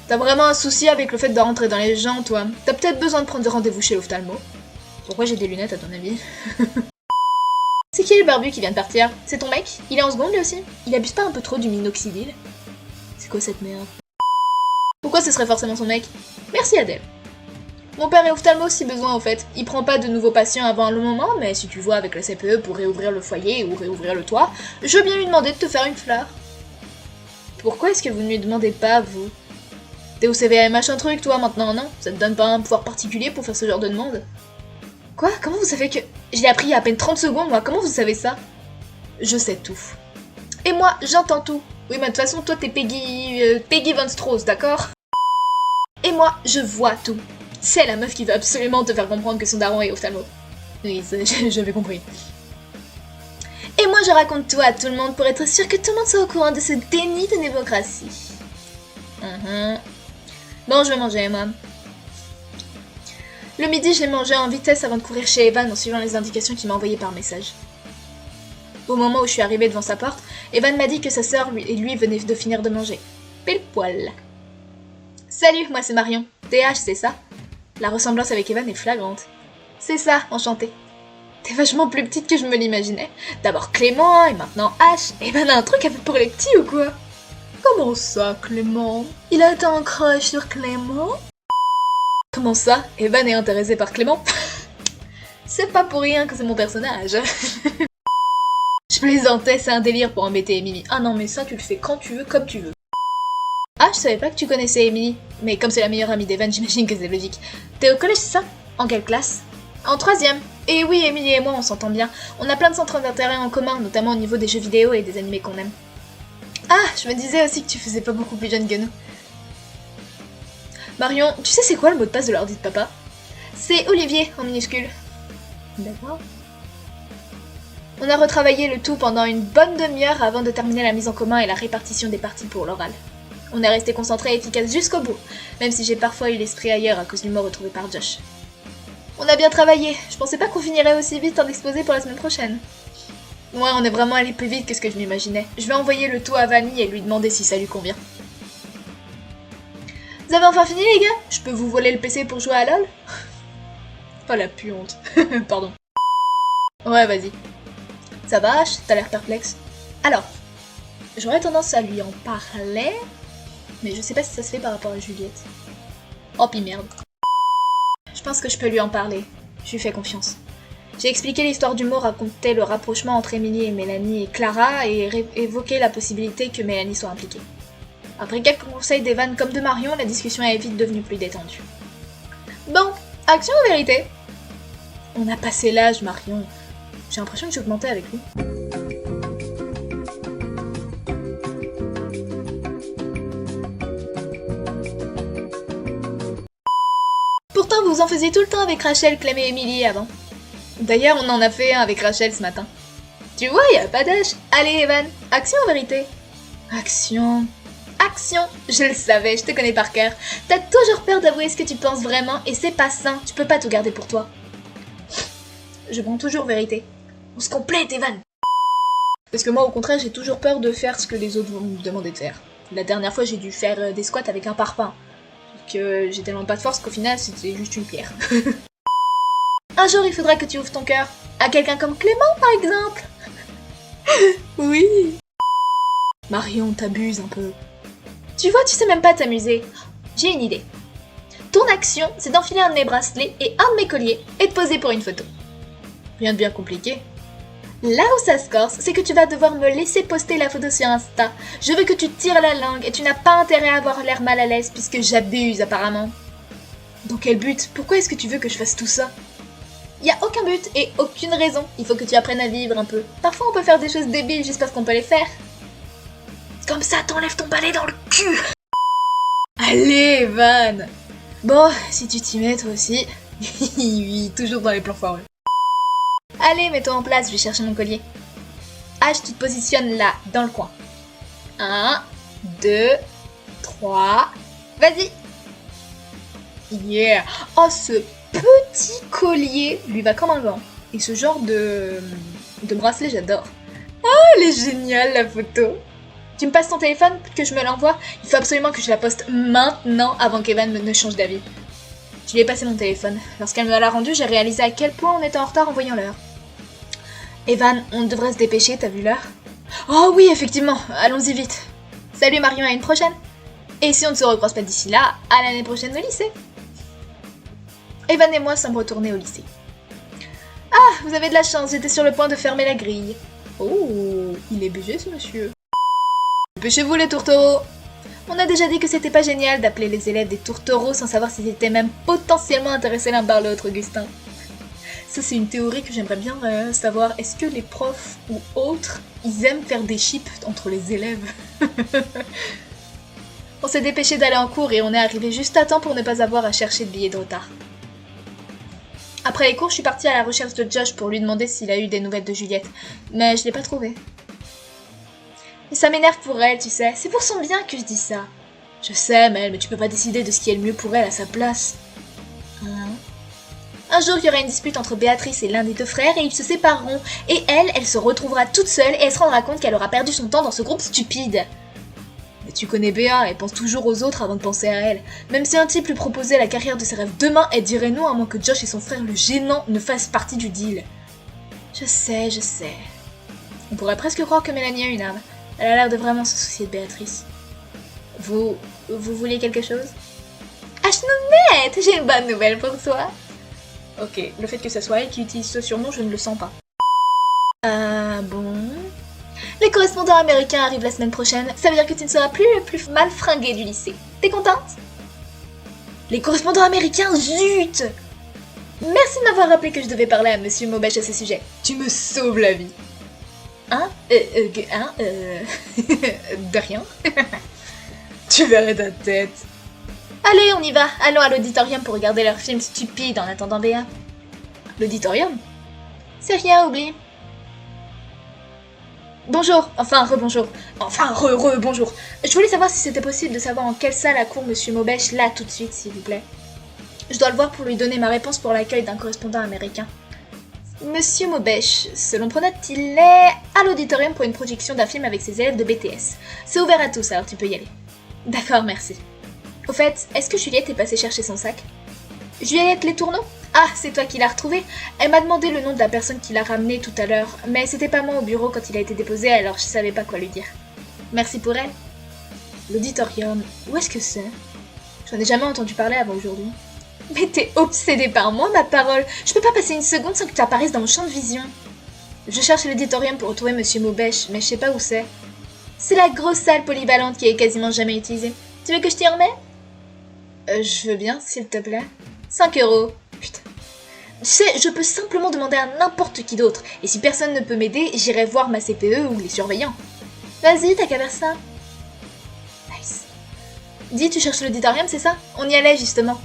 T'as vraiment un souci avec le fait de rentrer dans les gens, toi? T'as peut-être besoin de prendre des rendez-vous chez l'ophtalmo. Pourquoi j'ai des lunettes à ton avis? C'est qui le barbu qui vient de partir? C'est ton mec? Il est en seconde lui aussi? Il abuse pas un peu trop du minoxidil? C'est quoi cette merde? Pourquoi ce serait forcément son mec? Merci Adèle. Mon père est ophtalmo si besoin au fait. Il prend pas de nouveaux patients avant un long moment, mais si tu vois avec la CPE pour réouvrir le foyer ou réouvrir le toit, je veux bien lui demander de te faire une fleur. Pourquoi est-ce que vous ne lui demandez pas, vous? T'es au CVL machin truc, toi, maintenant, non? Ça te donne pas un pouvoir particulier pour faire ce genre de demande? Quoi? Comment vous savez que... Je l'ai appris il y a à peine 30 secondes, moi. Comment vous savez ça? Je sais tout. Et moi, j'entends tout. Oui, mais de toute façon, toi, t'es Peggy Von Strauss, d'accord? Et moi, je vois tout. C'est la meuf qui veut absolument te faire comprendre que son daron est ophtalmo. Oui, j'avais compris. Et moi, je raconte tout à tout le monde pour être sûr que tout le monde soit au courant de ce déni de démocratie. Bon, je vais manger, moi. Le midi, je l'ai mangé en vitesse avant de courir chez Evan en suivant les indications qu'il m'a envoyées par message. Au moment où je suis arrivée devant sa porte, Evan m'a dit que sa sœur et lui venaient de finir de manger. Pile poil. Salut, moi c'est Marion. TH, c'est ça? La ressemblance avec Evan est flagrante. C'est ça, enchantée. T'es vachement plus petite que je me l'imaginais. D'abord Clément, et maintenant H. Evan a un truc à faire pour les petits ou quoi? Comment ça, Clément? Il a été en crush sur Clément? Comment ça? Evan est intéressé par Clément? C'est pas pour rien que c'est mon personnage. Je plaisantais, c'est un délire pour embêter Mimi. Ah non, mais ça, tu le fais quand tu veux, comme tu veux. Ah, je savais pas que tu connaissais Emily. Mais comme c'est la meilleure amie d'Evan, j'imagine que c'est logique. T'es au collège, c'est ça? En quelle classe? En 3e. Et oui, Emily et moi, on s'entend bien. On a plein de centres d'intérêt en commun, notamment au niveau des jeux vidéo et des animés qu'on aime. Ah, je me disais aussi que tu faisais pas beaucoup plus jeune que nous. Marion, tu sais c'est quoi le mot de passe de l'ordi de papa? C'est Olivier, en minuscule. D'accord. On a retravaillé le tout pendant une bonne demi-heure avant de terminer la mise en commun et la répartition des parties pour l'oral. On est resté concentré et efficace jusqu'au bout, même si j'ai parfois eu l'esprit ailleurs à cause du mot retrouvé par Josh. On a bien travaillé, je pensais pas qu'on finirait aussi vite en exposé pour la semaine prochaine. Ouais, on est vraiment allé plus vite que ce que je m'imaginais. Je vais envoyer le tout à Vanny et lui demander si ça lui convient. Vous avez enfin fini les gars? Je peux vous voler le PC pour jouer à LoL? Oh la puante. Pardon. Ouais, vas-y. Ça va, t'as l'air perplexe. Alors, j'aurais tendance à lui en parler, mais je sais pas si ça se fait par rapport à Juliette. Oh pis merde. Je pense que je peux lui en parler. Je lui fais confiance. J'ai expliqué l'histoire du mot, raconté le rapprochement entre Emily et Mélanie et Clara et évoqué la possibilité que Mélanie soit impliquée. Après quelques conseils d'Evan comme de Marion, la discussion est vite devenue plus détendue. Bon, action ou vérité? On a passé l'âge, Marion. J'ai l'impression que j'augmentais avec lui. Pourtant, vous en faisiez tout le temps avec Rachel, Clem et Emily avant. D'ailleurs, on en a fait un avec Rachel ce matin. Tu vois, y a pas d'âge. Allez, Evan, action ou vérité? Action. Action. Je le savais, je te connais par cœur. T'as toujours peur d'avouer ce que tu penses vraiment et c'est pas sain, tu peux pas tout garder pour toi. Je prends toujours vérité. On se complète, Evan. Parce que moi, au contraire, j'ai toujours peur de faire ce que les autres vont me demander de faire. La dernière fois, j'ai dû faire des squats avec un parpaing. Que j'ai tellement pas de force qu'au final, c'était juste une pierre. Un jour, il faudra que tu ouvres ton cœur. À quelqu'un comme Clément, par exemple. Oui. Marion, t'abuses un peu. Tu vois, tu sais même pas t'amuser. J'ai une idée. Ton action, c'est d'enfiler un de mes bracelets et un de mes colliers et de poser pour une photo. Rien de bien compliqué. Là où ça se corse, c'est que tu vas devoir me laisser poster la photo sur Insta. Je veux que tu tires la langue et tu n'as pas intérêt à avoir l'air mal à l'aise puisque j'abuse apparemment. Dans quel but? Pourquoi est-ce que tu veux que je fasse tout ça? Y a aucun but et aucune raison. Il faut que tu apprennes à vivre un peu. Parfois on peut faire des choses débiles juste parce qu'on peut les faire. Comme ça t'enlèves ton balai dans le cul. Allez, Van. Bon, si tu t'y mets toi aussi. Oui, toujours dans les plans foireux. Allez, mets-toi en place, je vais chercher mon collier. H, tu te positionnes là, dans le coin. 1, 2, 3, vas-y. Yeah. Oh, ce petit collier lui va comme un gant. Et ce genre de bracelet, j'adore. Ah, elle est géniale, la photo. Tu me passes ton téléphone, que je me l'envoie? Il faut absolument que je la poste maintenant, avant qu'Evan ne change d'avis. Je lui ai passé mon téléphone. Lorsqu'elle me l'a rendu, j'ai réalisé à quel point on était en retard en voyant l'heure. Evan, on devrait se dépêcher, t'as vu l'heure? Oh oui, effectivement, allons-y vite. Salut Marion, à une prochaine. Et si on ne se recroise pas d'ici là, à l'année prochaine au lycée. Evan et moi sommes retournés au lycée. Ah, vous avez de la chance, j'étais sur le point de fermer la grille. Oh, il est BG ce monsieur. Dépêchez-vous les tourtereaux. On a déjà dit que c'était pas génial d'appeler les élèves des tourtereaux sans savoir s'ils étaient même potentiellement intéressés l'un par l'autre, Augustin. Ça, c'est une théorie que j'aimerais bien savoir. Est-ce que les profs ou autres, ils aiment faire des chips entre les élèves? On s'est dépêché d'aller en cours et on est arrivé juste à temps pour ne pas avoir à chercher de billets de retard. Après les cours, je suis partie à la recherche de Josh pour lui demander s'il a eu des nouvelles de Juliette. Mais je l'ai pas trouvé. Et ça m'énerve pour elle, tu sais. C'est pour son bien que je dis ça. Je sais, Mel, mais tu peux pas décider de ce qui est le mieux pour elle à sa place. Hein? Un jour, il y aura une dispute entre Béatrice et l'un des deux frères et ils se sépareront. Et elle se retrouvera toute seule et elle se rendra compte qu'elle aura perdu son temps dans ce groupe stupide. Mais tu connais Béa, elle pense toujours aux autres avant de penser à elle. Même si un type lui proposait la carrière de ses rêves demain, elle dirait non à moins que Josh et son frère le gênant ne fassent partie du deal. Je sais. On pourrait presque croire que Mélanie a une âme. Elle a l'air de vraiment se soucier de Béatrice. Vous voulez quelque chose? Ashnounette, j'ai une bonne nouvelle pour toi. Ok, le fait que ça soit elle qui utilise ce surnom, je ne le sens pas. Bon... Les Les correspondants américains arrivent la semaine prochaine, ça veut dire que tu ne seras plus le plus mal fringué du lycée. T'es contente? Les correspondants américains, zut! Merci de m'avoir rappelé que je devais parler à Monsieur Maubèche à ce sujet. Tu me sauves la vie. Hein? De rien. Tu verrais ta tête. Allez, on y va. Allons à l'auditorium pour regarder leurs films stupides en attendant BA. L'auditorium? C'est rien, oublie. Bonjour, enfin rebonjour, enfin re-bonjour. Je voulais savoir si c'était possible de savoir en quelle salle accourt Monsieur Maubèche là tout de suite, s'il vous plaît. Je dois le voir pour lui donner ma réponse pour l'accueil d'un correspondant américain. Monsieur Maubèche, selon Pronote, il est à l'auditorium pour une projection d'un film avec ses élèves de BTS. C'est ouvert à tous, alors tu peux y aller. D'accord, merci. Au fait, est-ce que Juliette est passée chercher son sac? Juliette Les Tourneaux? Ah, c'est toi qui l'as retrouvé? Elle m'a demandé le nom de la personne qui l'a ramené tout à l'heure, mais c'était pas moi au bureau quand il a été déposé, alors je savais pas quoi lui dire. Merci pour elle. L'auditorium, où est-ce que c'est? J'en ai jamais entendu parler avant aujourd'hui. Mais t'es obsédée par moi, ma parole. Je peux pas passer une seconde sans que tu apparaisses dans mon champ de vision. Je cherche l'auditorium pour retrouver Monsieur Maubèche, mais je sais pas où c'est. C'est la grosse salle polyvalente qui est quasiment jamais utilisée. Tu veux que je t'y remette? Je veux bien, s'il te plaît. 5 €. Putain. Tu sais, je peux simplement demander à n'importe qui d'autre. Et si personne ne peut m'aider, j'irai voir ma CPE ou les surveillants. Vas-y, t'as qu'à faire ça. Nice. Dis, tu cherches l'auditorium, c'est ça? On y allait, justement.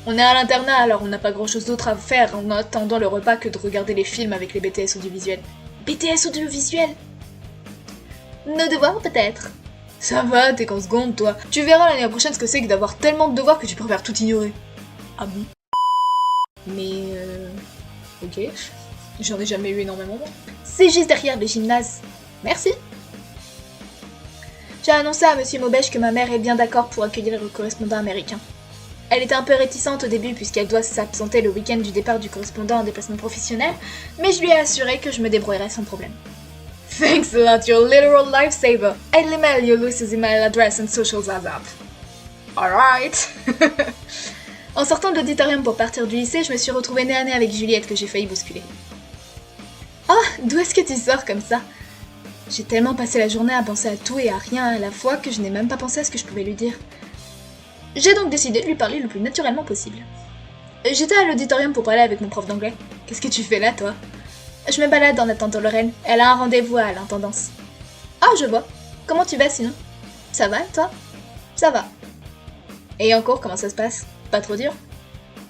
On est à l'internat, alors on n'a pas grand-chose d'autre à faire en attendant le repas que de regarder les films avec les BTS audiovisuels. BTS audiovisuels? Nos devoirs, peut-être? Ça va, t'es qu'en seconde, toi. Tu verras l'année prochaine ce que c'est que d'avoir tellement de devoirs que tu préfères tout ignorer. Ah bon? Mais ok. J'en ai jamais eu énormément. C'est juste derrière le gymnase. Merci. J'ai annoncé à Monsieur Maubèche que ma mère est bien d'accord pour accueillir le correspondant américain. Elle était un peu réticente au début puisqu'elle doit s'absenter le week-end du départ du correspondant en déplacement professionnel, mais je lui ai assuré que je me débrouillerais sans problème. Thanks a lot, you're a literal lifesaver. I'll email you Lucy's email address and socials as up. Alright. En sortant de l'auditorium pour partir du lycée, je me suis retrouvée nez à nez avec Juliette que j'ai failli bousculer. Oh, d'où est-ce que tu sors comme ça? J'ai tellement passé la journée à penser à tout et à rien à la fois que je n'ai même pas pensé à ce que je pouvais lui dire. J'ai donc décidé de lui parler le plus naturellement possible. J'étais à l'auditorium pour parler avec mon prof d'anglais. Qu'est-ce que tu fais là, toi? Je me balade en attendant Lorraine. Elle a un rendez-vous à l'intendance. Ah, je vois. Comment tu vas sinon? Ça va, toi? Ça va. Et en cours, comment ça se passe? Pas trop dur?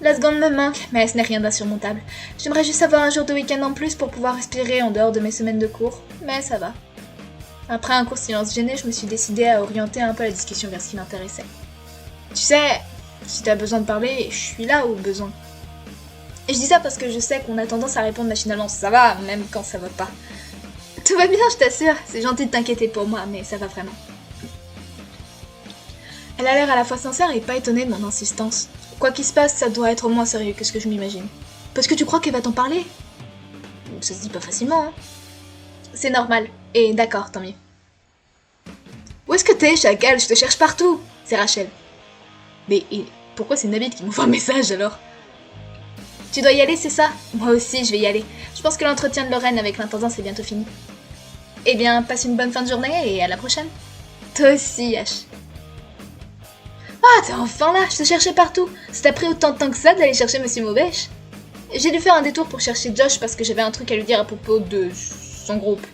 La seconde me manque, mais ce n'est rien d'insurmontable. J'aimerais juste avoir un jour de week-end en plus pour pouvoir respirer en dehors de mes semaines de cours, mais ça va. Après un court silence gêné, je me suis décidée à orienter un peu la discussion vers ce qui m'intéressait. Tu sais, si t'as besoin de parler, je suis là au besoin. Et je dis ça parce que je sais qu'on a tendance à répondre machinalement, ça va, même quand ça va pas. Tout va bien, je t'assure, c'est gentil de t'inquiéter pour moi, mais ça va vraiment. Elle a l'air à la fois sincère et pas étonnée de mon insistance. Quoi qu'il se passe, ça doit être moins sérieux que ce que je m'imagine. Parce que tu crois qu'elle va t'en parler? Ça se dit pas facilement, hein. C'est normal, et d'accord, tant mieux. Où est-ce que t'es, chacal? Je te cherche partout. C'est Rachel. Mais pourquoi c'est Nabil qui m'envoie un message alors? Tu dois y aller, c'est ça? Moi aussi, je vais y aller. Je pense que l'entretien de Lorraine avec l'intendance est bientôt fini. Eh bien, passe une bonne fin de journée et à la prochaine. Toi aussi, H. Ah, t'es enfin là, je te cherchais partout. Ça t'a pris autant de temps que ça d'aller chercher Monsieur Maubèche? J'ai dû faire un détour pour chercher Josh parce que j'avais un truc à lui dire à propos de son groupe.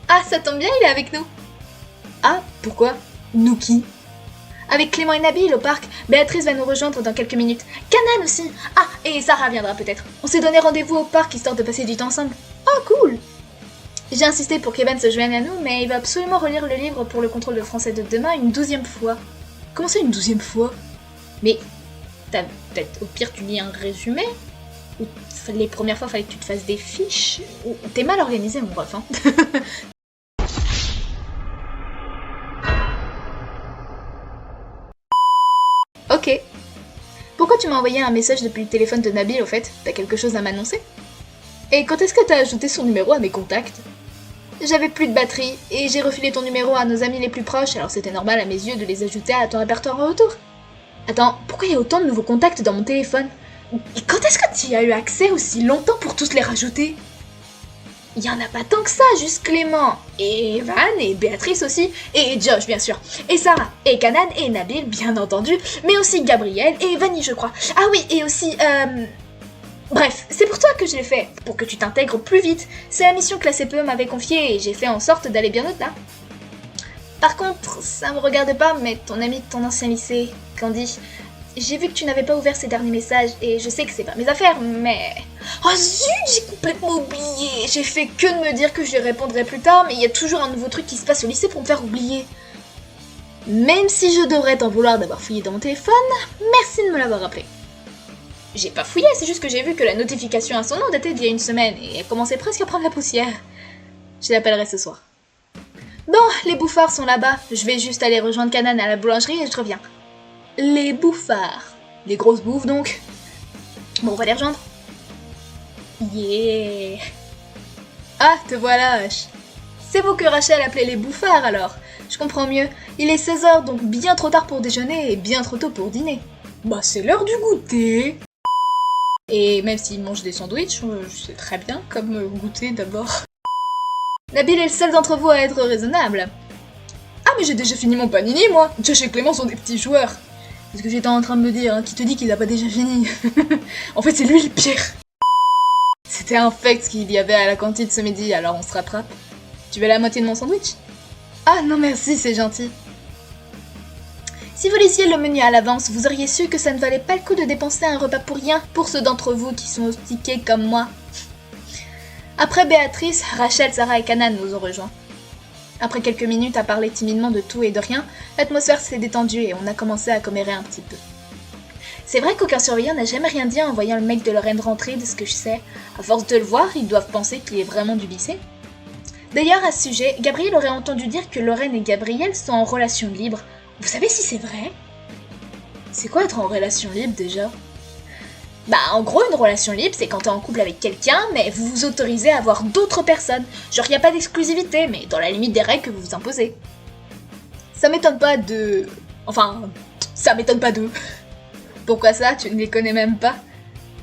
Ah, ça tombe bien, il est avec nous. Ah, pourquoi? Nous qui? Avec Clément et Nabil au parc. Béatrice va nous rejoindre dans quelques minutes. Canan aussi. Ah, et Sarah viendra peut-être. On s'est donné rendez-vous au parc histoire de passer du temps ensemble. Oh, cool. J'ai insisté pour qu'Evan se joigne à nous, mais il va absolument relire le livre pour le contrôle de français de demain une 12e fois. Comment ça, une 12e fois? Mais, peut-être, au pire, tu lis un résumé? Ou les premières fois, fallait que tu te fasses des fiches? Ou t'es mal organisé, mon prof, hein. Ok. Pourquoi tu m'as envoyé un message depuis le téléphone de Nabil, au fait? T'as quelque chose à m'annoncer? Et quand est-ce que t'as ajouté son numéro à mes contacts? J'avais plus de batterie, et j'ai refilé ton numéro à nos amis les plus proches, alors c'était normal à mes yeux de les ajouter à ton répertoire en retour. Attends, pourquoi il y a autant de nouveaux contacts dans mon téléphone? Et quand est-ce que tu y as eu accès aussi longtemps pour tous les rajouter? Il y en a pas tant que ça, juste Clément, et Evan, et Béatrice aussi, et Josh bien sûr, et Sarah, et Kanan, et Nabil bien entendu, mais aussi Gabriel, et Vanny je crois. Ah oui, et aussi, Bref, c'est pour toi que je l'ai fait, pour que tu t'intègres plus vite. C'est la mission que la CPE m'avait confiée et j'ai fait en sorte d'aller bien au-delà. Par contre, ça me regarde pas, mais ton ami de ton ancien lycée, Candy, j'ai vu que tu n'avais pas ouvert ses derniers messages et je sais que c'est pas mes affaires, mais... Oh zut, j'ai complètement oublié. J'ai fait que de me dire que je lui répondrai plus tard, mais il y a toujours un nouveau truc qui se passe au lycée pour me faire oublier. Même si je devrais t'en vouloir d'avoir fouillé dans mon téléphone, merci de me l'avoir rappelé. J'ai pas fouillé, c'est juste que j'ai vu que la notification à son nom datait d'il y a une semaine et elle commençait presque à prendre la poussière. Je l'appellerai ce soir. Bon, les bouffards sont là-bas. Je vais juste aller rejoindre Kanan à la boulangerie et je reviens. Les bouffards. Les grosses bouffes donc. Bon, on va les rejoindre. Yeah. Ah, te voilà, H. C'est vous que Rachel appelait les bouffards alors. Je comprends mieux. Il est 16h donc bien trop tard pour déjeuner et bien trop tôt pour dîner. Bah c'est l'heure du goûter. Et même s'il mange des sandwichs, je sais très bien comme goûter d'abord. Nabil est le seul d'entre vous à être raisonnable. Ah mais j'ai déjà fini mon panini moi. Josh et Clément sont des petits joueurs. C'est ce que j'étais en train de me dire, hein. Qui te dit qu'il a pas déjà fini? En fait c'est lui le pire. C'était infect ce qu'il y avait à la cantine ce midi, alors on se rattrape. Tu veux la moitié de mon sandwich? Ah non merci, c'est gentil. Si vous lisiez le menu à l'avance, vous auriez su que ça ne valait pas le coup de dépenser un repas pour rien pour ceux d'entre vous qui sont hostiqués comme moi. Après Béatrice, Rachel, Sarah et Kanan nous ont rejoints. Après quelques minutes à parler timidement de tout et de rien, l'atmosphère s'est détendue et on a commencé à commérer un petit peu. C'est vrai qu'aucun surveillant n'a jamais rien dit en voyant le mec de Lorraine rentrer, de ce que je sais. À force de le voir, ils doivent penser qu'il est vraiment du lycée. D'ailleurs, à ce sujet, Gabriel aurait entendu dire que Lorraine et Gabriel sont en relation libre. Vous savez si c'est vrai? C'est quoi être en relation libre déjà? Bah en gros une relation libre c'est quand t'es en couple avec quelqu'un mais vous vous autorisez à voir d'autres personnes. Genre y a pas d'exclusivité mais dans la limite des règles que vous vous imposez. Ça m'étonne pas de... Enfin, ça m'étonne pas d'eux. Pourquoi ça? Tu ne les connais même pas?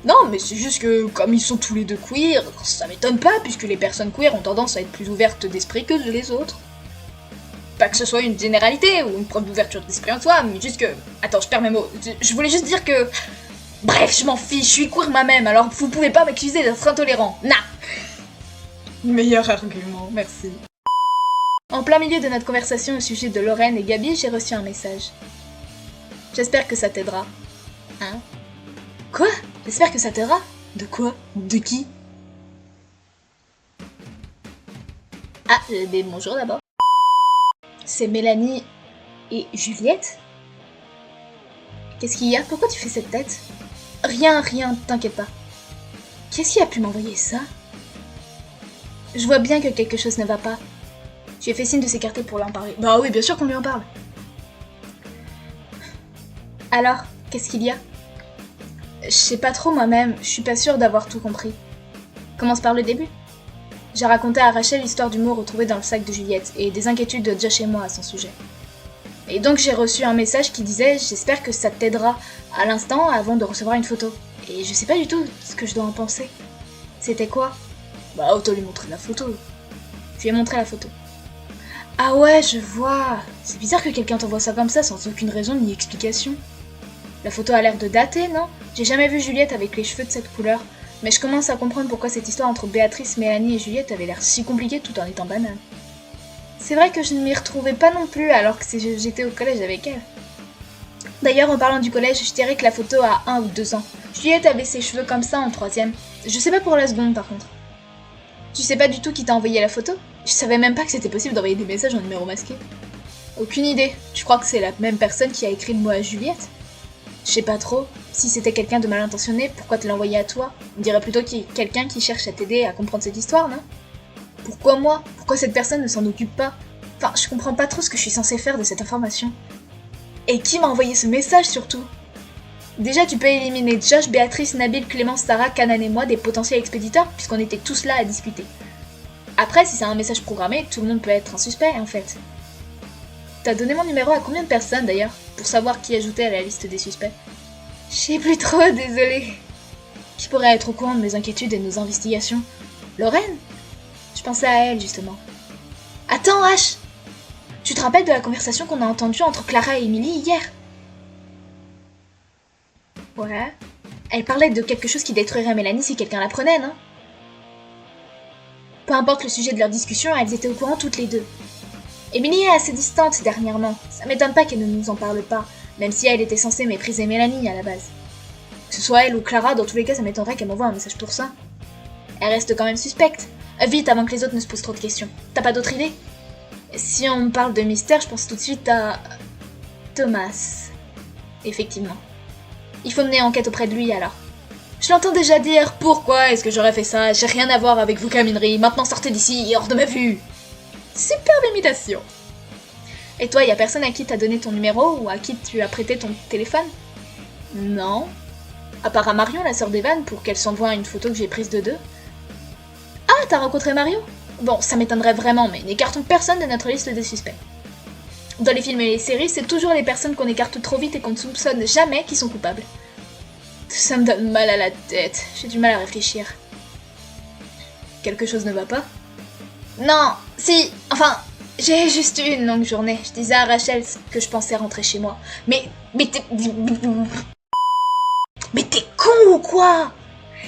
Non mais c'est juste que comme ils sont tous les deux queer, ça m'étonne pas puisque les personnes queer ont tendance à être plus ouvertes d'esprit que les autres. Pas que ce soit une généralité ou une preuve d'ouverture d'esprit en soi, mais juste que... Attends, je perds mes mots. Je voulais juste dire que... Bref, je m'en fiche, je suis queer moi-même, alors vous pouvez pas m'accuser d'être intolérant. Nah. Meilleur argument, merci. En plein milieu de notre conversation au sujet de Lorraine et Gabi, j'ai reçu un message. J'espère que ça t'aidera. Hein? Quoi? J'espère que ça t'aidera? De quoi? De qui? Ah, mais bonjour d'abord. C'est Mélanie et Juliette? Qu'est-ce qu'il y a? Pourquoi tu fais cette tête? Rien, t'inquiète pas. Qu'est-ce qui a pu m'envoyer ça? Je vois bien que quelque chose ne va pas. Je lui ai fait signe de s'écarter pour lui en parler. Bah oui, bien sûr qu'on lui en parle. Alors, qu'est-ce qu'il y a? Je sais pas trop moi-même, je suis pas sûre d'avoir tout compris. Commence par le début. J'ai raconté à Rachel l'histoire du mot retrouvé dans le sac de Juliette et des inquiétudes de Josh et moi à son sujet. Et donc j'ai reçu un message qui disait « J'espère que ça t'aidera » à l'instant avant de recevoir une photo. Et je sais pas du tout ce que je dois en penser. C'était quoi? Bah autant lui montrer la photo. Je lui ai montré la photo. Ah ouais, je vois. C'est bizarre que quelqu'un t'envoie ça comme ça sans aucune raison ni explication. La photo a l'air de dater, non? J'ai jamais vu Juliette avec les cheveux de cette couleur. Mais je commence à comprendre pourquoi cette histoire entre Béatrice, Mélanie et Juliette avait l'air si compliquée tout en étant banale. C'est vrai que je ne m'y retrouvais pas non plus alors que j'étais au collège avec elle. D'ailleurs, en parlant du collège, je dirais que la photo a 1 ou 2 ans. Juliette avait ses cheveux comme ça en 3ème. Je sais pas pour la seconde par contre. Tu sais pas du tout qui t'a envoyé la photo? Je savais même pas que c'était possible d'envoyer des messages en numéro masqué. Aucune idée. Tu crois que c'est la même personne qui a écrit le mot à Juliette? Je sais pas trop. Si c'était quelqu'un de mal intentionné, pourquoi te l'envoyer à toi? On dirait plutôt qu'il y a quelqu'un qui cherche à t'aider à comprendre cette histoire, non? Pourquoi moi? Pourquoi cette personne ne s'en occupe pas? Enfin, je comprends pas trop ce que je suis censée faire de cette information. Et qui m'a envoyé ce message surtout? Déjà, tu peux éliminer Josh, Béatrice, Nabil, Clémence, Sarah, Kanan et moi des potentiels expéditeurs puisqu'on était tous là à discuter. Après, si c'est un message programmé, tout le monde peut être un suspect en fait. T'as donné mon numéro à combien de personnes d'ailleurs? Pour savoir qui ajouter à la liste des suspects? Je sais plus trop, désolée. Qui pourrait être au courant de mes inquiétudes et de nos investigations? Lorraine? Je pensais à elle, justement. Attends, H! Tu te rappelles de la conversation qu'on a entendue entre Clara et Emily hier? Ouais. Elle parlait de quelque chose qui détruirait Mélanie si quelqu'un la prenait, non? Peu importe le sujet de leur discussion, elles étaient au courant toutes les deux. Emily est assez distante dernièrement. Ça m'étonne pas qu'elle ne nous en parle pas, même si elle était censée mépriser Mélanie à la base. Que ce soit elle ou Clara, dans tous les cas, ça m'étonnerait qu'elle m'envoie un message pour ça. Elle reste quand même suspecte. Vite, avant que les autres ne se posent trop de questions. T'as pas d'autre idée? Si on me parle de mystère, je pense tout de suite à... Thomas. Effectivement. Il faut mener enquête auprès de lui, alors. Je l'entends déjà dire, pourquoi est-ce que j'aurais fait ça? J'ai rien à voir avec vos camineries, maintenant sortez d'ici, hors de ma vue. Superbe imitation. Et toi, y a personne à qui t'as donné ton numéro ou à qui tu as prêté ton téléphone? Non. À part à Marion, la sœur d'Evan, pour qu'elle s'envoie une photo que j'ai prise de deux. Ah, t'as rencontré Marion? Bon, ça m'étonnerait vraiment, mais n'écartons personne de notre liste des suspects. Dans les films et les séries, c'est toujours les personnes qu'on écarte trop vite et qu'on ne soupçonne jamais qui sont coupables. Ça me donne mal à la tête, j'ai du mal à réfléchir. Quelque chose ne va pas? Non, si, enfin, j'ai juste eu une longue journée. Je disais à Rachel que je pensais rentrer chez moi. Mais t'es con ou quoi?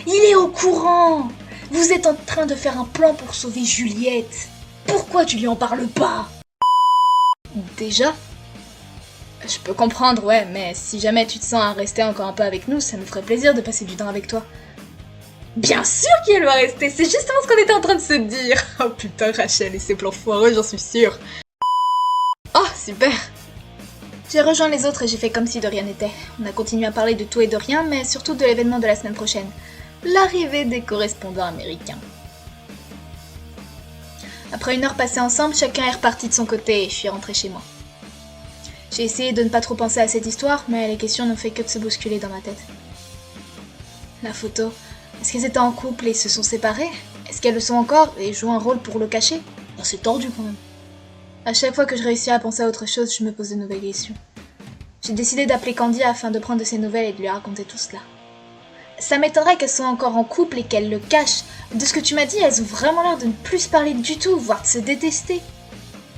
Il est au courant. Vous êtes en train de faire un plan pour sauver Juliette. Pourquoi tu lui en parles pas? Déjà? Je peux comprendre, ouais, mais si jamais tu te sens à rester encore un peu avec nous, ça nous ferait plaisir de passer du temps avec toi. Bien sûr qu'elle va rester, c'est justement ce qu'on était en train de se dire. Oh putain, Rachel et ses plans foireux, j'en suis sûre. Oh, super. J'ai rejoint les autres et j'ai fait comme si de rien n'était. On a continué à parler de tout et de rien, mais surtout de l'événement de la semaine prochaine. L'arrivée des correspondants américains. Après une heure passée ensemble, chacun est reparti de son côté et je suis rentrée chez moi. J'ai essayé de ne pas trop penser à cette histoire, mais les questions n'ont fait que de se bousculer dans ma tête. La photo, est-ce qu'elles étaient en couple et se sont séparées? Est-ce qu'elles le sont encore et jouent un rôle pour le cacher? Oh, c'est tordu quand même. À chaque fois que je réussis à penser à autre chose, je me pose de nouvelles questions. J'ai décidé d'appeler Candy afin de prendre de ses nouvelles et de lui raconter tout cela. Ça m'étonnerait qu'elles soient encore en couple et qu'elles le cachent. De ce que tu m'as dit, elles ont vraiment l'air de ne plus se parler du tout, voire de se détester.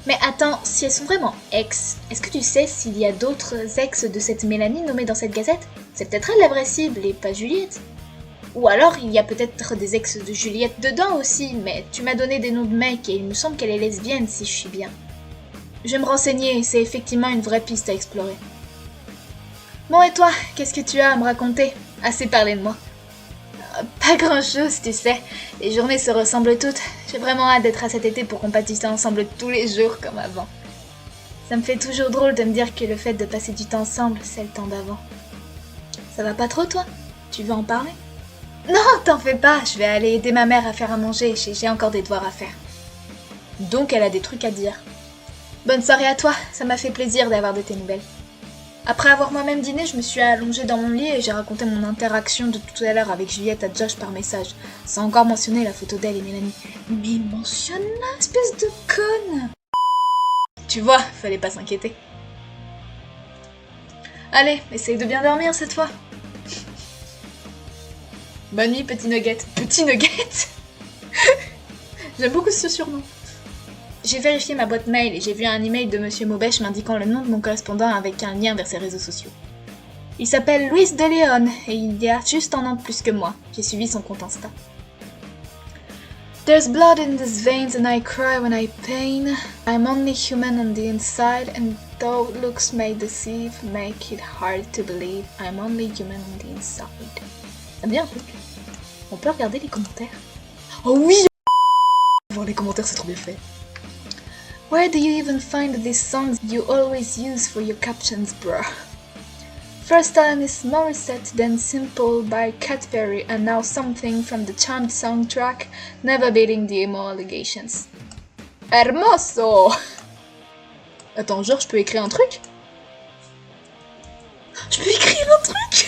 Mais attends, si elles sont vraiment ex, est-ce que tu sais s'il y a d'autres ex de cette Mélanie nommée dans cette gazette? C'est peut-être elle la vraie cible et pas Juliette. Ou alors il y a peut-être des ex de Juliette dedans aussi, mais tu m'as donné des noms de mecs et il me semble qu'elle est lesbienne si je suis bien. Je vais me renseigner, c'est effectivement une vraie piste à explorer. Bon et toi, qu'est-ce que tu as à me raconter? Assez parlé de moi. Pas grand-chose, tu sais. Les journées se ressemblent toutes. J'ai vraiment hâte d'être à cet été pour qu'on pâtisse ensemble tous les jours comme avant. Ça me fait toujours drôle de me dire que le fait de passer du temps ensemble, c'est le temps d'avant. Ça va pas trop, toi? Tu veux en parler? Non, t'en fais pas. Je vais aller aider ma mère à faire à manger. J'ai encore des devoirs à faire. Donc elle a des trucs à dire. Bonne soirée à toi. Ça m'a fait plaisir d'avoir de tes nouvelles. Après avoir moi-même dîné, je me suis allongée dans mon lit et j'ai raconté mon interaction de tout à l'heure avec Juliette à Josh par message, sans encore mentionner la photo d'elle et Mélanie. Mais mentionne-la, espèce de conne! Tu vois, fallait pas s'inquiéter. Allez, essaye de bien dormir cette fois. Bonne nuit, petit nugget. Petit nugget? J'aime beaucoup ce surnom. J'ai vérifié ma boîte mail et j'ai vu un email de Monsieur Maubèche m'indiquant le nom de mon correspondant avec un lien vers ses réseaux sociaux. Il s'appelle Luis de Leon et il y a juste un an de plus que moi. J'ai suivi son compte Insta. There's blood in these veins and I cry when I pain. I'm only human on the inside and though looks may deceive, make it hard to believe. I'm only human on the inside. T'aimes bien un truc? On peut regarder les commentaires? Oh oui! Voir les commentaires, c'est trop bien fait. Where do you even find these songs you always use for your captions, bro? First time is Morissette, then Simple by Cat Perry, and now something from the Charmed soundtrack, never beating the emo allegations. Hermoso! Attends, genre, je peux écrire un truc? Je peux écrire un truc?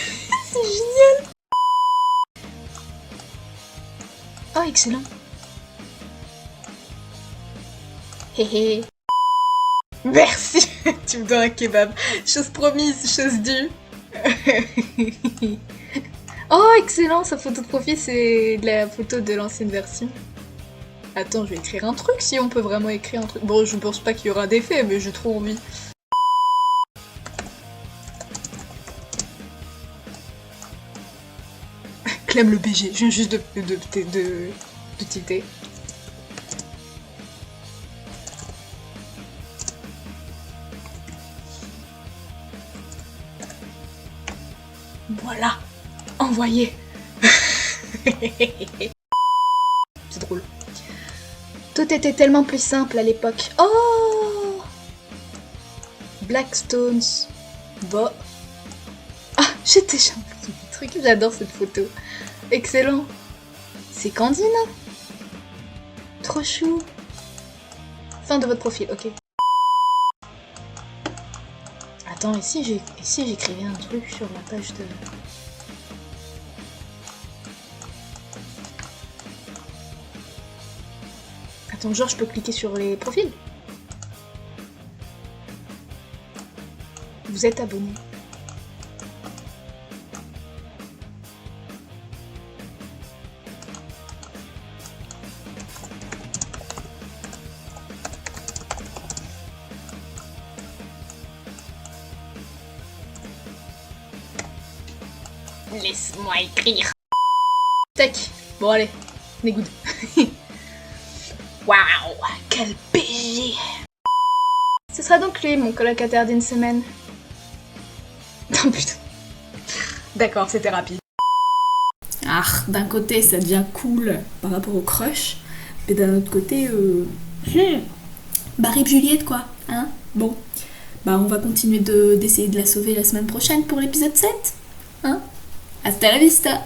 C'est génial! Oh, excellent! Héhé. Merci. Tu me donnes un kebab. Chose promise, chose due. Oh, excellent. Sa photo de profil, c'est la photo de l'ancienne version. Attends, je vais écrire un truc si on peut vraiment écrire un truc. Bon, je pense pas qu'il y aura d'effet, mais j'ai trop envie. Clem le BG, je viens juste de tilter. Voilà, envoyé. C'est drôle. Tout était tellement plus simple à l'époque. Oh, Blackstones. Bon. Ah, j'ai déjà oublié des trucs. J'adore cette photo. Excellent. C'est Candine. Trop chou. Fin de votre profil, ok. Attends, et si j'écrivais un truc sur la page de... Attends, genre je peux cliquer sur les profils. Vous êtes abonné. Laisse-moi écrire. Tac. Bon allez, on est good. Waouh, quel PG. Ce sera donc lui, mon colocataire d'une semaine. Oh putain. D'accord, c'était rapide. Ah, d'un côté, ça devient cool par rapport au crush, mais d'un autre côté, Barry Juliette, quoi, hein. Bon, bah on va continuer d'essayer de la sauver la semaine prochaine pour l'épisode 7, hein. Hasta la vista.